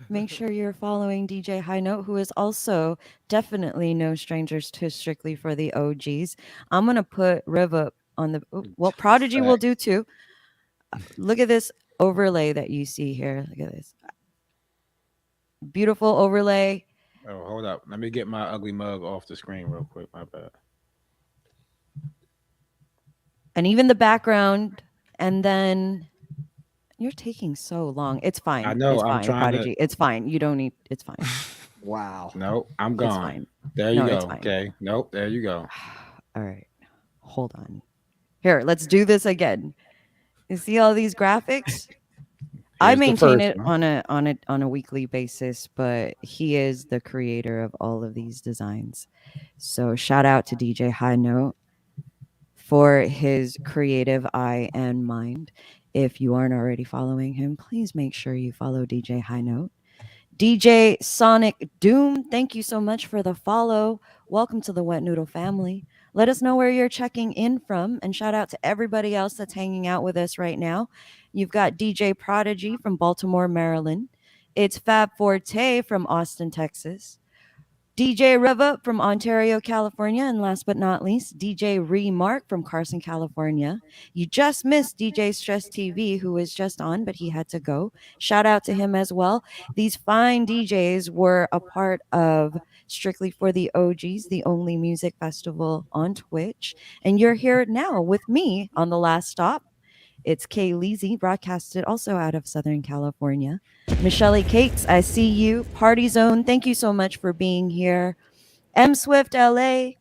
Make sure you're following DJ High Note, who is also definitely no strangers to Strictly for the OGs. I'm going to put RevUp on the... Well, Prodigy will do too. Look at this overlay that you see here. Look at this. Beautiful overlay. Oh, hold up. Let me get my ugly mug off the screen real quick. My bad. And even the background. And then... You're taking so long. It's fine. I know. It's I'm fine, trying Prodigy. It's fine. You don't need... It's fine. Wow. No, I'm gone. It's fine. There you No, go. Okay. Nope. There you go. All right. Hold on. Here, let's do this again. You see all these graphics? I maintain it on a weekly basis, but he is the creator of all of these designs. So shout out to DJ High Note for his creative eye and mind. If you aren't already following him, please make sure you follow DJ High Note. DJ Sonic Doom, thank you so much for the follow. Welcome to the Wet Noodle family. Let us know where you're checking in from, and shout out to everybody else that's hanging out with us right now. You've got DJ Prodigy from Baltimore, Maryland. It's FabForte from Austin, Texas. DJ RevUp from Ontario, California. And last but not least, DJ Remark from Carson, California. You just missed DJ Stress TV, who was just on, but he had to go. Shout out to him as well. These fine DJs were a part of Strictly for the OGs, the only music festival on Twitch. And you're here now with me on the last stop. It's Kay Leezy, broadcasted also out of Southern California. Michelle Cakes, I see you. Party Zone, thank you so much for being here. M Swift LA,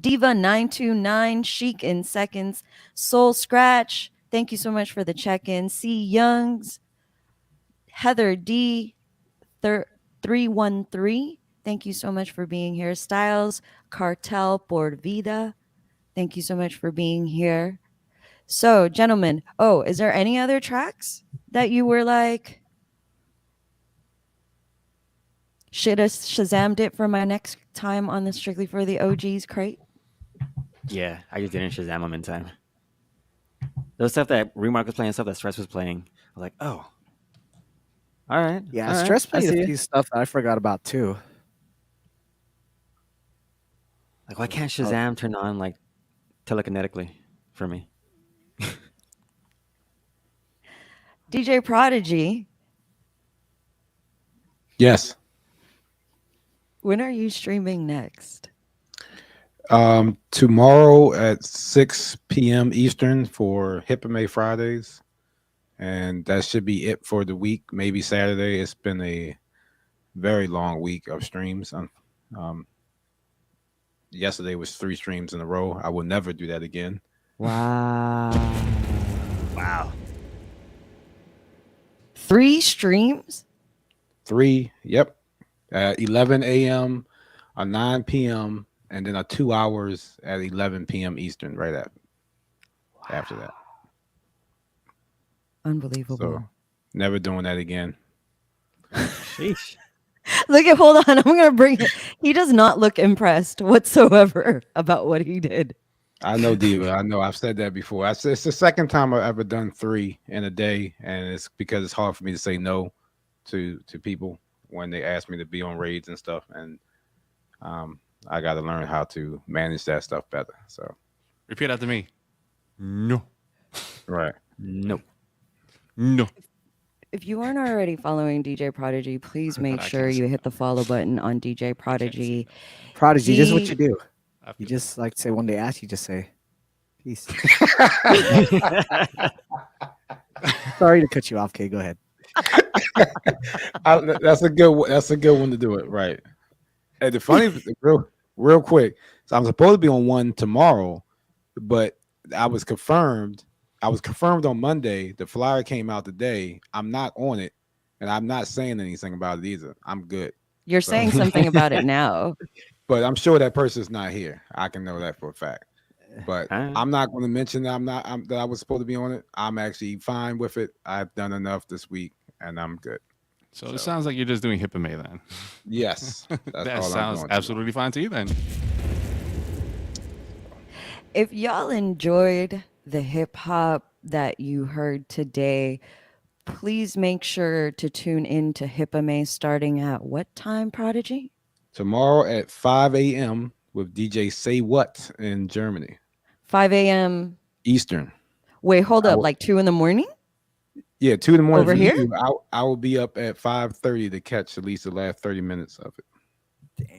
Diva 929, Chic in Seconds, Soul Scratch, thank you so much for the check-in. C Youngs, Heather D 313, thank you so much for being here. Styles Cartel Por Vida, thank you so much for being here. So, gentlemen, is there any other tracks that you were like, should have Shazammed it for my next time on the Strictly for the OGs crate? Yeah, I just didn't Shazam them in time. Those stuff that Remark was playing, stuff that Stress was playing, I was like, oh, all right. Yeah, all right, Stress I played see a it. few stuff that I forgot about too. Like, why can't Shazam turn on like telekinetically for me? DJ Prodigy, Yes. when are you streaming next? Tomorrow at 6 p.m. Eastern for Hippame Fridays. And that should be it for the week. Maybe Saturday. It's been a very long week of streams. Yesterday was 3 streams in a row. I will never do that again. Wow. 3 streams? 3, yep. At 11 a.m., a 9 p.m., and then a 2 hours at 11 p.m. Eastern right after that. Unbelievable. So never doing that again. Sheesh. Hold on. I'm going to bring it. He does not look impressed whatsoever about what he did. I know, Diva. I know. I've said that before. It's the second time I've ever done 3 in a day, and it's because it's hard for me to say no to people when they ask me to be on raids and stuff. And I got to learn how to manage that stuff better. So Repeat after me. No. right. No. No. If you aren't already following DJ Prodigy, please make I sure can't you say hit the follow button on DJ Prodigy. Prodigy, this is what you do. After You just like say when they ask, you just say, "Peace." Sorry to cut you off, Kay. Go ahead. That's a good one to do it. Right. And the funny, real quick. So I'm supposed to be on one tomorrow, but I was confirmed on Monday. The flyer came out today. I'm not on it, and I'm not saying anything about it either. I'm good. You're saying something about it now. But I'm sure that person's not here. I can know that for a fact. But All right. I'm not going to mention that that I was supposed to be on it. I'm actually fine with it. I've done enough this week, and I'm good. So it sounds like you're just doing Hippame then. Yes, that's That all I'm sounds doing. absolutely fine to you then. If y'all enjoyed the hip hop that you heard today, please make sure to tune in to Hippame starting at what time, Prodigy? Tomorrow at 5 a.m. with DJ Say What in Germany, 5 a.m. Eastern. Wait, hold up, like 2 in the morning? Yeah, 2 in the morning. Over for here? you. I will be up at 5:30 to catch at least the last 30 minutes of it.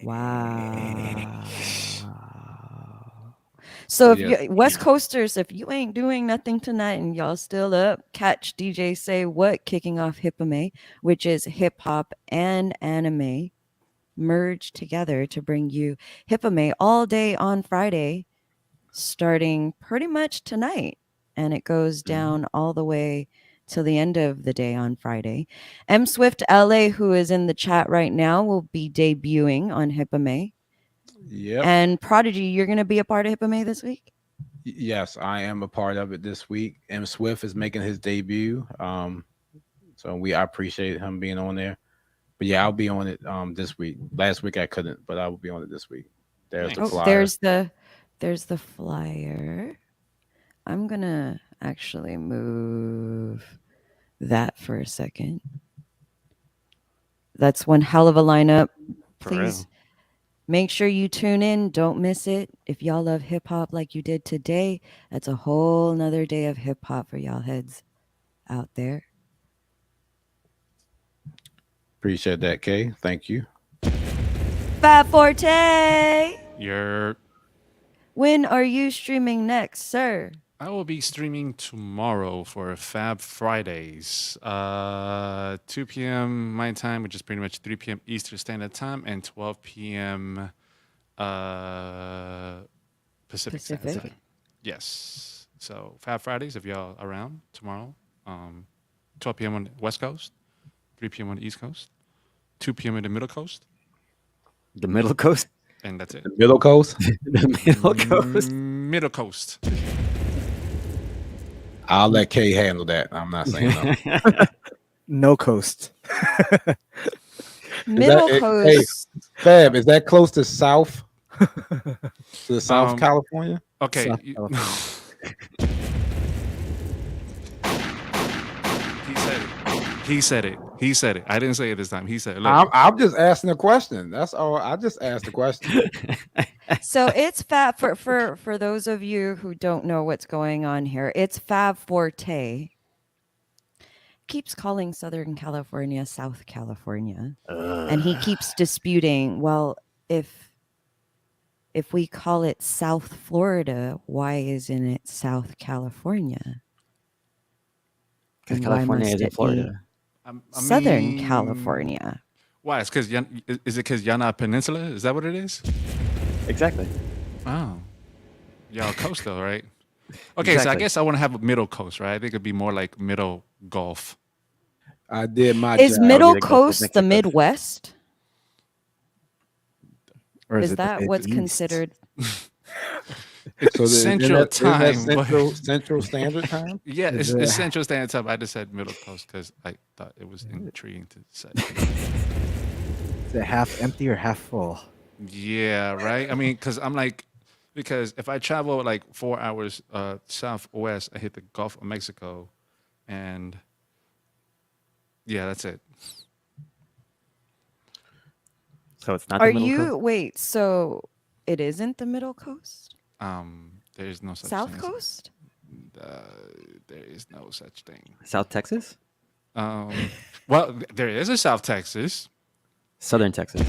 Wow. So if yes, you West Coasters, if you ain't doing nothing tonight and y'all still up, catch DJ Say What kicking off Hippame, which is hip hop and anime merged together to bring you Hippame all day on Friday, starting pretty much tonight. And it goes down all the way till the end of the day on Friday. M Swift LA, who is in the chat right now, will be debuting on Hippame. Yep. And Prodigy, you're going to be a part of Hippame this week? Yes, I am a part of it this week. M Swift is making his debut. So I appreciate him being on there. But yeah, I'll be on it this week. Last week I couldn't, but I will be on it this week. There's the Nice. Oh, flyer. there's the flyer. I'm gonna actually move that for a second. That's one hell of a lineup. For Please real. make sure you tune in. Don't miss it. If y'all love hip hop like you did today, that's a whole nother day of hip hop for y'all heads out there. Appreciate that, Kay. Thank you. FabForte, when are you streaming next, sir? I will be streaming tomorrow for Fab Fridays, 2 p.m. my time, which is pretty much 3 p.m. Eastern Standard Time, and 12 p.m. Pacific Standard Pacific. Time. Yes. So Fab Fridays, if y'all around tomorrow, 12 p.m. on the West Coast, 3 p.m. on the East Coast, 2 p.m. on the Middle Coast, The Middle Coast. and that's it. The Middle Coast. The Middle Coast. Middle Coast. I'll let Kay handle that. I'm not saying no. No coast. Middle Hey, Coast. Fab, is that close to South? To South California? Okay. South He said it. I didn't say it this time. He said it. Look, I'm just asking a question. That's all. I just asked a question. So it's Fab for those of you who don't know what's going on here. It's FabForte. Keeps calling Southern California South California, and he keeps disputing. Well, if we call it South Florida, why isn't it South California? Because And why California must is in it be Florida. Southern mean, California? Why? It's because is it because y'all not peninsula? Is that what it is? Exactly. Oh, y'all coastal, right? Okay, so I Exactly. guess I want to have a middle coast, right? I think it'd be more like middle Gulf. I did my Is job. Middle the Gulf of Coast the Mexico. Midwest? Or Is it that the what's East? considered? It's So Central isn't that Time. but- Central Standard Time? yeah, Is it's it- Central Standard Time. I just said middle coast because I thought it was intriguing to say. Is it half empty or half full? Yeah, right. I mean, because if I travel like 4 hours southwest, I hit the Gulf of Mexico, and yeah, that's it. So it's not Are the Middle you Coast. wait? So it isn't the Middle Coast, There is no such South thing. Coast. There is no such thing. South Texas. Well, there is a South Texas. Southern Texas.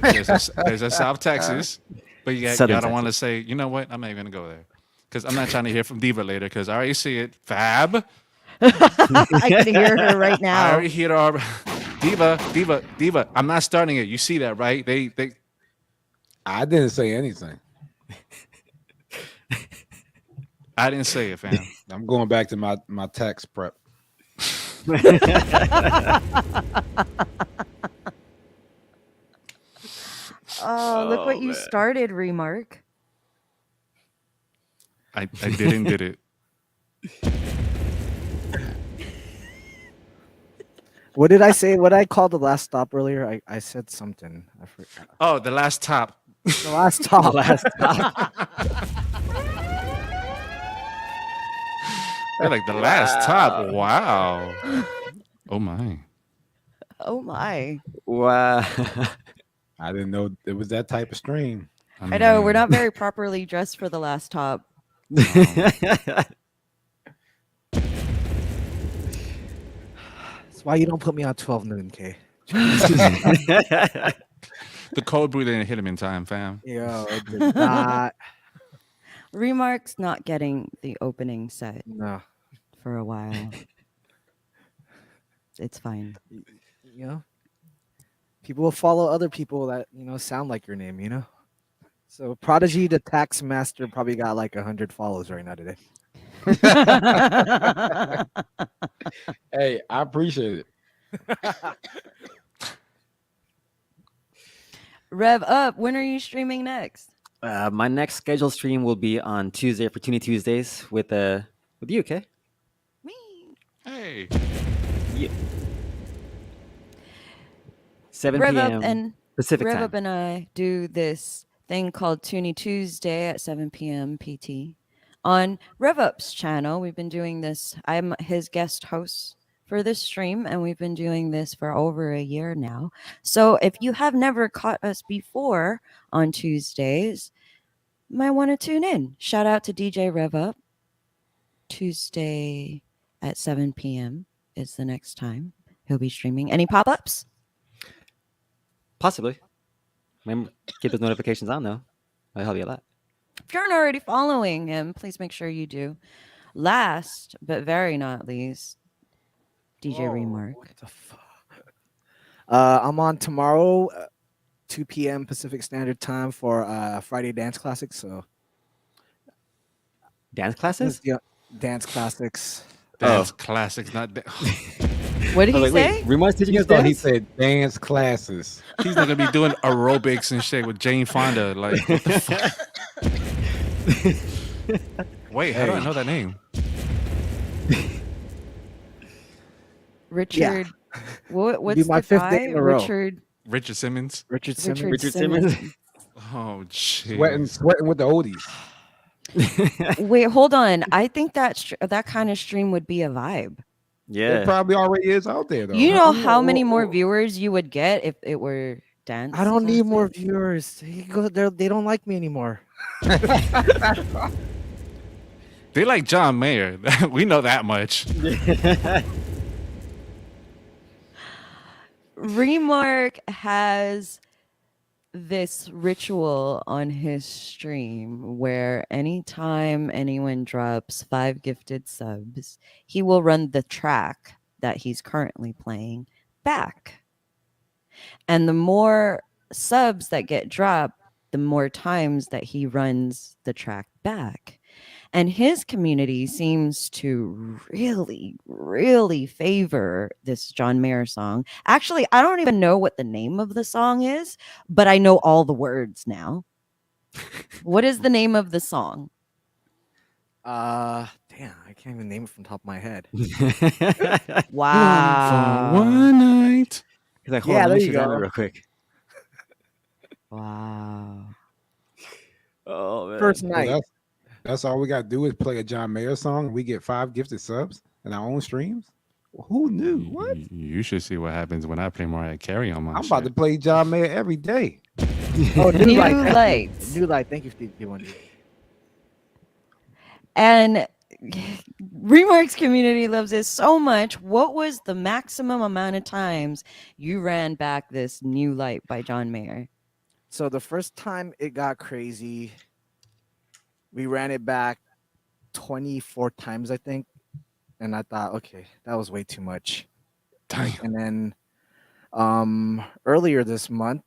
There's a South Texas, but y'all Southern don't want to Texas. say. You know what? I'm not even gonna go there because I'm not trying to hear from Diva later because I already see it. Fab. I can hear her right I now. already hear it. Diva. I'm not starting it. You see that, right? They. I didn't say anything. I didn't say it, fam. I'm going back to my tax prep. Oh, look what you started, Remark. I did it. What did I say? What did I call the last stop earlier? I said something. I forgot. Oh, the last top. The last stop. Last stop. They're like the last top. Wow. Oh my. Oh my! Wow. I didn't know it was that type of stream. I know we're not very properly dressed for the last top. That's why you don't put me on 12 noon, K. The cold brew didn't hit him in time, fam. Yo, it did not. Remark's not getting the opening set No. for a while. It's fine. You know, people will follow other people that, sound like your name, So Prodigy, the tax master, probably got like 100 follows right now today. Hey, I appreciate it. RevUp, when are you streaming next? My next scheduled stream will be on Tuesday for Tuesday Tuesdays with you, okay? Me. Hey. 7 p.m. Pacific time. RevUp and I do this thing called Toonie Tuesday at 7 p.m. PT on RevUp's channel. We've been doing this. I'm his guest host for this stream, and we've been doing this for over a year now. So if you have never caught us before on Tuesdays, you might want to tune in. Shout out to DJ RevUp. Tuesday at 7 p.m. is the next time he'll be streaming. Any pop-ups? Possibly. Remember, keep those notifications on though. That'll help you a lot. If you're not already following him, please make sure you do. Last but very not least, DJ Remark. What the fuck? I'm on tomorrow, 2 p.m. Pacific Standard Time for Friday Dance Classics. So Dance classes? yeah, Dance Classics. Dance classics, not. What did he Wait, say? Remark's teaching us So he dance? said dance classes. He's not gonna be doing aerobics and shit with Jane Fonda. Like, what the fuck? Wait, how do I know that name? Richard. What's Be my the fifth guy? day in a row. Richard Simmons. Richard Simmons. Richard Simmons. Oh shit. Sweating with the oldies. Wait, hold on. I think that kind of stream would be a vibe. It Yeah. probably already is out there though. You know how many more viewers you would get if it were dance? I don't need more classes? viewers. They don't like me anymore. They like John Mayer. We know that much. Remark has this ritual on his stream where anytime anyone drops 5 gifted subs, he will run the track that he's currently playing back. And the more subs that get dropped, the more times that he runs the track back. And his community seems to really, really favor this John Mayer song. Actually, I don't even know what the name of the song is, but I know all the words now. What is the name of the song? Damn, I can't even name it from the top of my head. Wow. For one night. He's like, hold Yeah, on, let me there you shazam go. it real quick. Wow. Oh man. First Well, night. that's all we got to do is play a John Mayer song. And we get 5 gifted subs in our own streams. Well, who knew? What? You should see what happens when I play Mariah Carey on my I'm about to play John Mayer every day. Oh, New new light. Thank you. lights. New light. Thank you, Steve. And Remark's community loves it so much. What was the maximum amount of times you ran back this New Light by John Mayer? So the first time it got crazy, we ran it back 24 times, I think. And I thought, okay, that was way too much. Damn. And then earlier this month,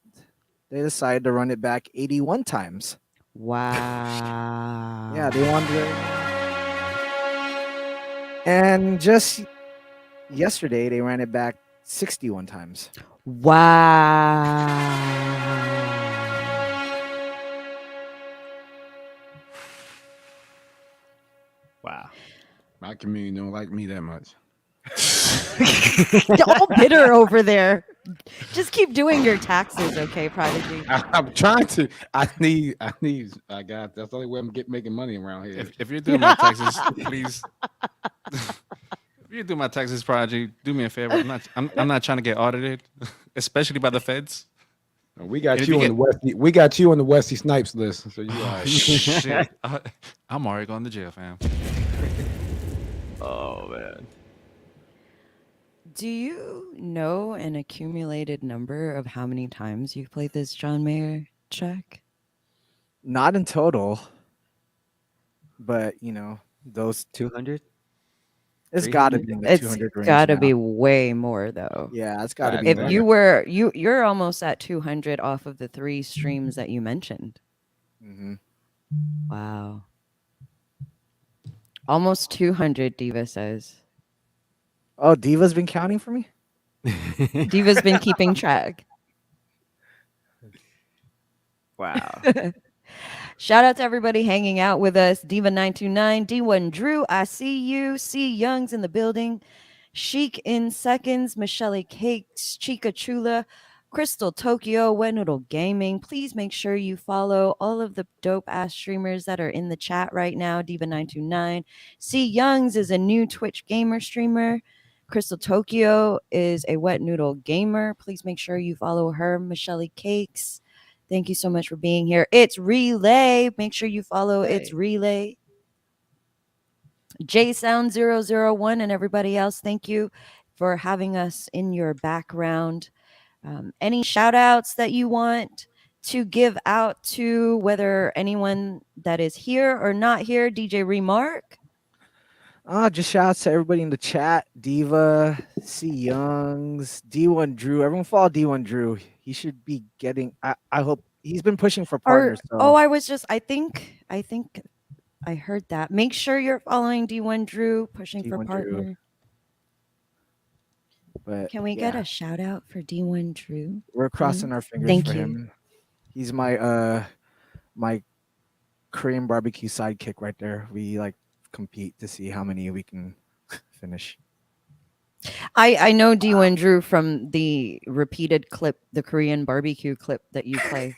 they decided to run it back 81 times. Wow. Yeah, they wanted to. And just yesterday, they ran it back 61 times. Wow. Wow. My community don't like me that much. You're all bitter over there. Just keep doing your taxes, okay, Prodigy? I'm trying to. I got. That's the only way I'm making money around here. If you're doing my taxes, please. If you do my taxes, Prodigy, do me a favor. I'm not trying to get audited, especially by the feds. We got If you you on the Westy. We got you on the Westy Snipes list. So you all right. Shit, I'm already going to jail, fam. Oh man. Do you know an accumulated number of how many times you've played this John Mayer track? Not in total, but those 200? it's got to be in the It's 200 range. got to now. be way more though. Yeah, it's got to If be. If more. you're almost at 200 off of the 3 streams that you mentioned. Mhm. Wow. Almost 200, Diva says. Oh, Diva's been counting for me. Diva's been keeping track. Wow. Shout out to everybody hanging out with us. Diva929, D1 Drew, I see you. C Young's in the building. Chic in seconds. Michelle Cakes, Chica Chula, Crystal Tokyo, Wet Noodle Gaming. Please make sure you follow all of the dope ass streamers that are in the chat right now. Diva929. C Youngs is a new Twitch gamer streamer. Crystal Tokyo is a Wet Noodle gamer. Please make sure you follow her. Michelle Cakes. Thank you so much for being here. It's Relay. Make sure you follow It's Relay. JSound001 and everybody else, thank you for having us in your background. Any shout outs that you want to give out to, whether anyone that is here or not here? DJ Remark. Just shout outs to everybody in the chat. Diva, C Youngs, D1 Drew. Everyone follow D1 Drew. He should be getting. I hope he's been pushing for partners. I think I heard that. Make sure you're following D1 Drew, pushing for partner. Drew. But can we get a shout out for D1 Drew? We're crossing our fingers for him. He's my my Korean barbecue sidekick right there. We like compete to see how many we can finish. I know D1 Drew from the repeated clip, the Korean barbecue clip that you play.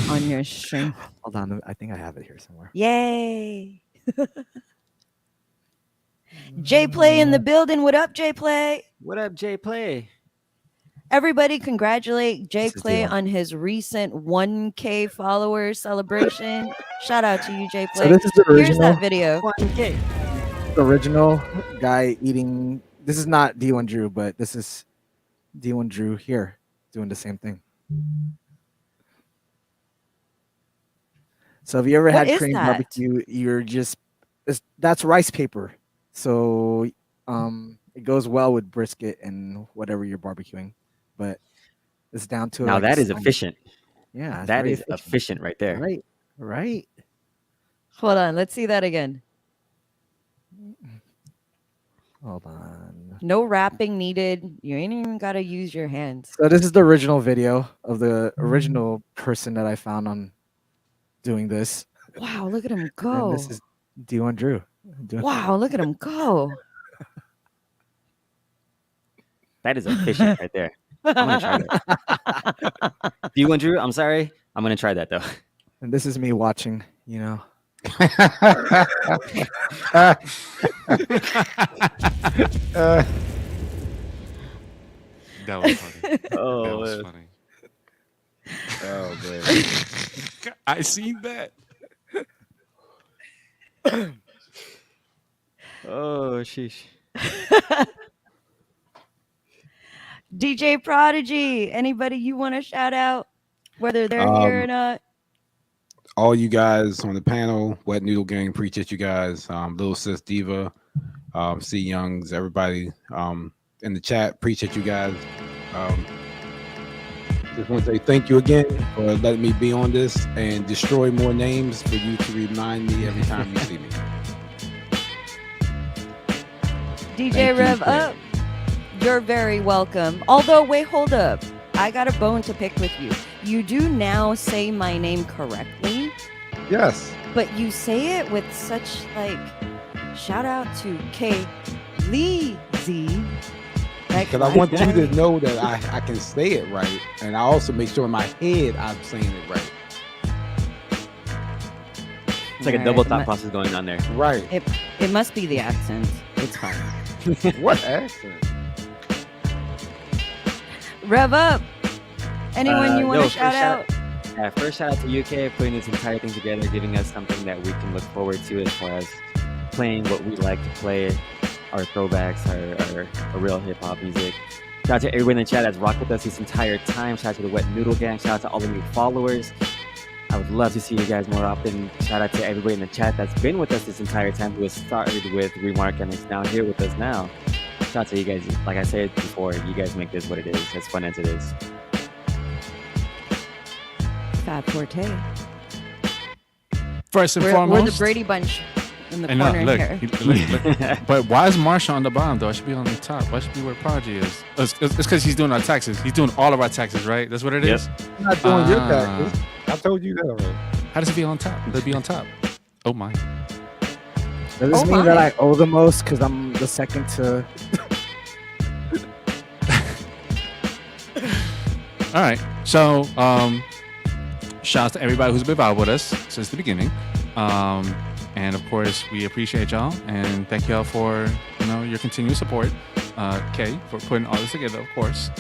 On your stream. Hold on, I think I have it here somewhere. Yay! J Play in the building. What up, J Play? What up, J Play? Everybody congratulate J Play on his recent 1K followers celebration. Shout out to you, J Play. So this is the original. Here's that video. 1K. The original guy eating. This is not D1 Drew, but this is D1 Drew here doing the same thing. So if you ever had Korean barbecue, you're just that's rice paper. So it goes well with brisket and whatever you're barbecuing. But it's down to now that is efficient. Yeah, that is efficient right there. Right. Hold on, let's see that again. Hold on. No wrapping needed. You ain't even got to use your hands. So this is the original video of the original person that I found on doing this. Wow, look at him go. And this is D1 Drew. Wow, look at him go. That is efficient right there. I'm going to try that. D1 Drew, I'm sorry. I'm going to try that though. And this is me watching, you know. That was funny. Oh, that was funny. Oh man, I seen that. Oh, sheesh. DJ Prodigy, anybody you want to shout out, whether they're here or not? all you guys on the panel, Wet Noodle Gang, appreciate you guys. Little Sis Diva, C Youngs, everybody in the chat, appreciate you guys. Just want to say thank you again for letting me be on this and destroy more names for you to remind me every time you see me. DJ RevUp, you're very welcome. Although, wait, hold up. I got a bone to pick with you. You do now say my name correctly. Yes. But you say it with such, like, shout out to K. Lee Z. Because I want you to know that I can say it right. And I also make sure in my head I'm saying it right. It's like a double thought process going on there. Right. It must be the accent. It's fine. What accent? Rev up. Anyone you want to shout out? First shout out to UK putting this entire thing together, giving us something that we can look forward to as far as playing what we like to play, our throwbacks, our real hip hop music. Shout out to everyone in the chat that's rocked with us this entire time. Shout out to the Wet Noodle Gang. Shout out to all the new followers. I would love to see you guys more often. Shout out to everybody in the chat that's been with us this entire time, who has started with Remark and is now here with us now. Shout out to you guys. Like I said before, you guys make this what it is, as fun as it is. FabForte. First and foremost, we're the Brady Bunch in the corner here. Look. But why is Marsha on the bottom though? I should be on the top. Why should be where Prodigy is? It's because he's doing our taxes. He's doing all of our taxes, right? That's what it is. I'm not doing your taxes. I told you that already. How does it be on top? They'll be on top. Oh my. Does this mean that I owe the most because I'm the second to? All right. So, shouts to everybody who's been involved with us since the beginning. And of course, we appreciate y'all and thank y'all for your continued support. Kay for putting all this together, of course.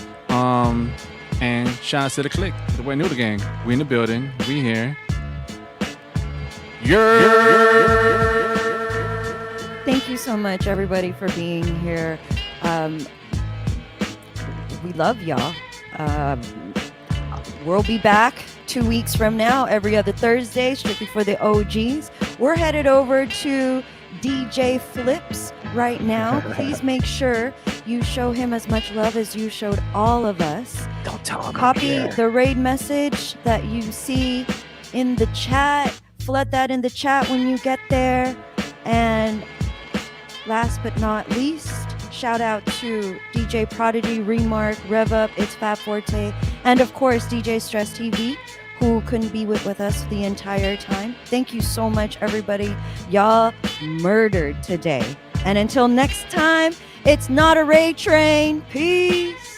And shouts to the clique, the Wet Noodle Gang. We in the building. We here. Thank you so much, everybody, for being here. We love y'all. We'll be back 2 weeks from now, every other Thursday, strictly for the OGs. We're headed over to DJ Flips right now. Please make sure you show him as much love as you showed all of us. Don't tell him. Copy the raid message that you see in the chat. Flood that in the chat when you get there. And last but not least, shout out to DJ Prodigy, Remark, RevUp, It's FabForte, and of course DJ Stress TV, who couldn't be with us the entire time. Thank you so much, everybody. Y'all murdered today. And until next time, it's not a raid train. Peace.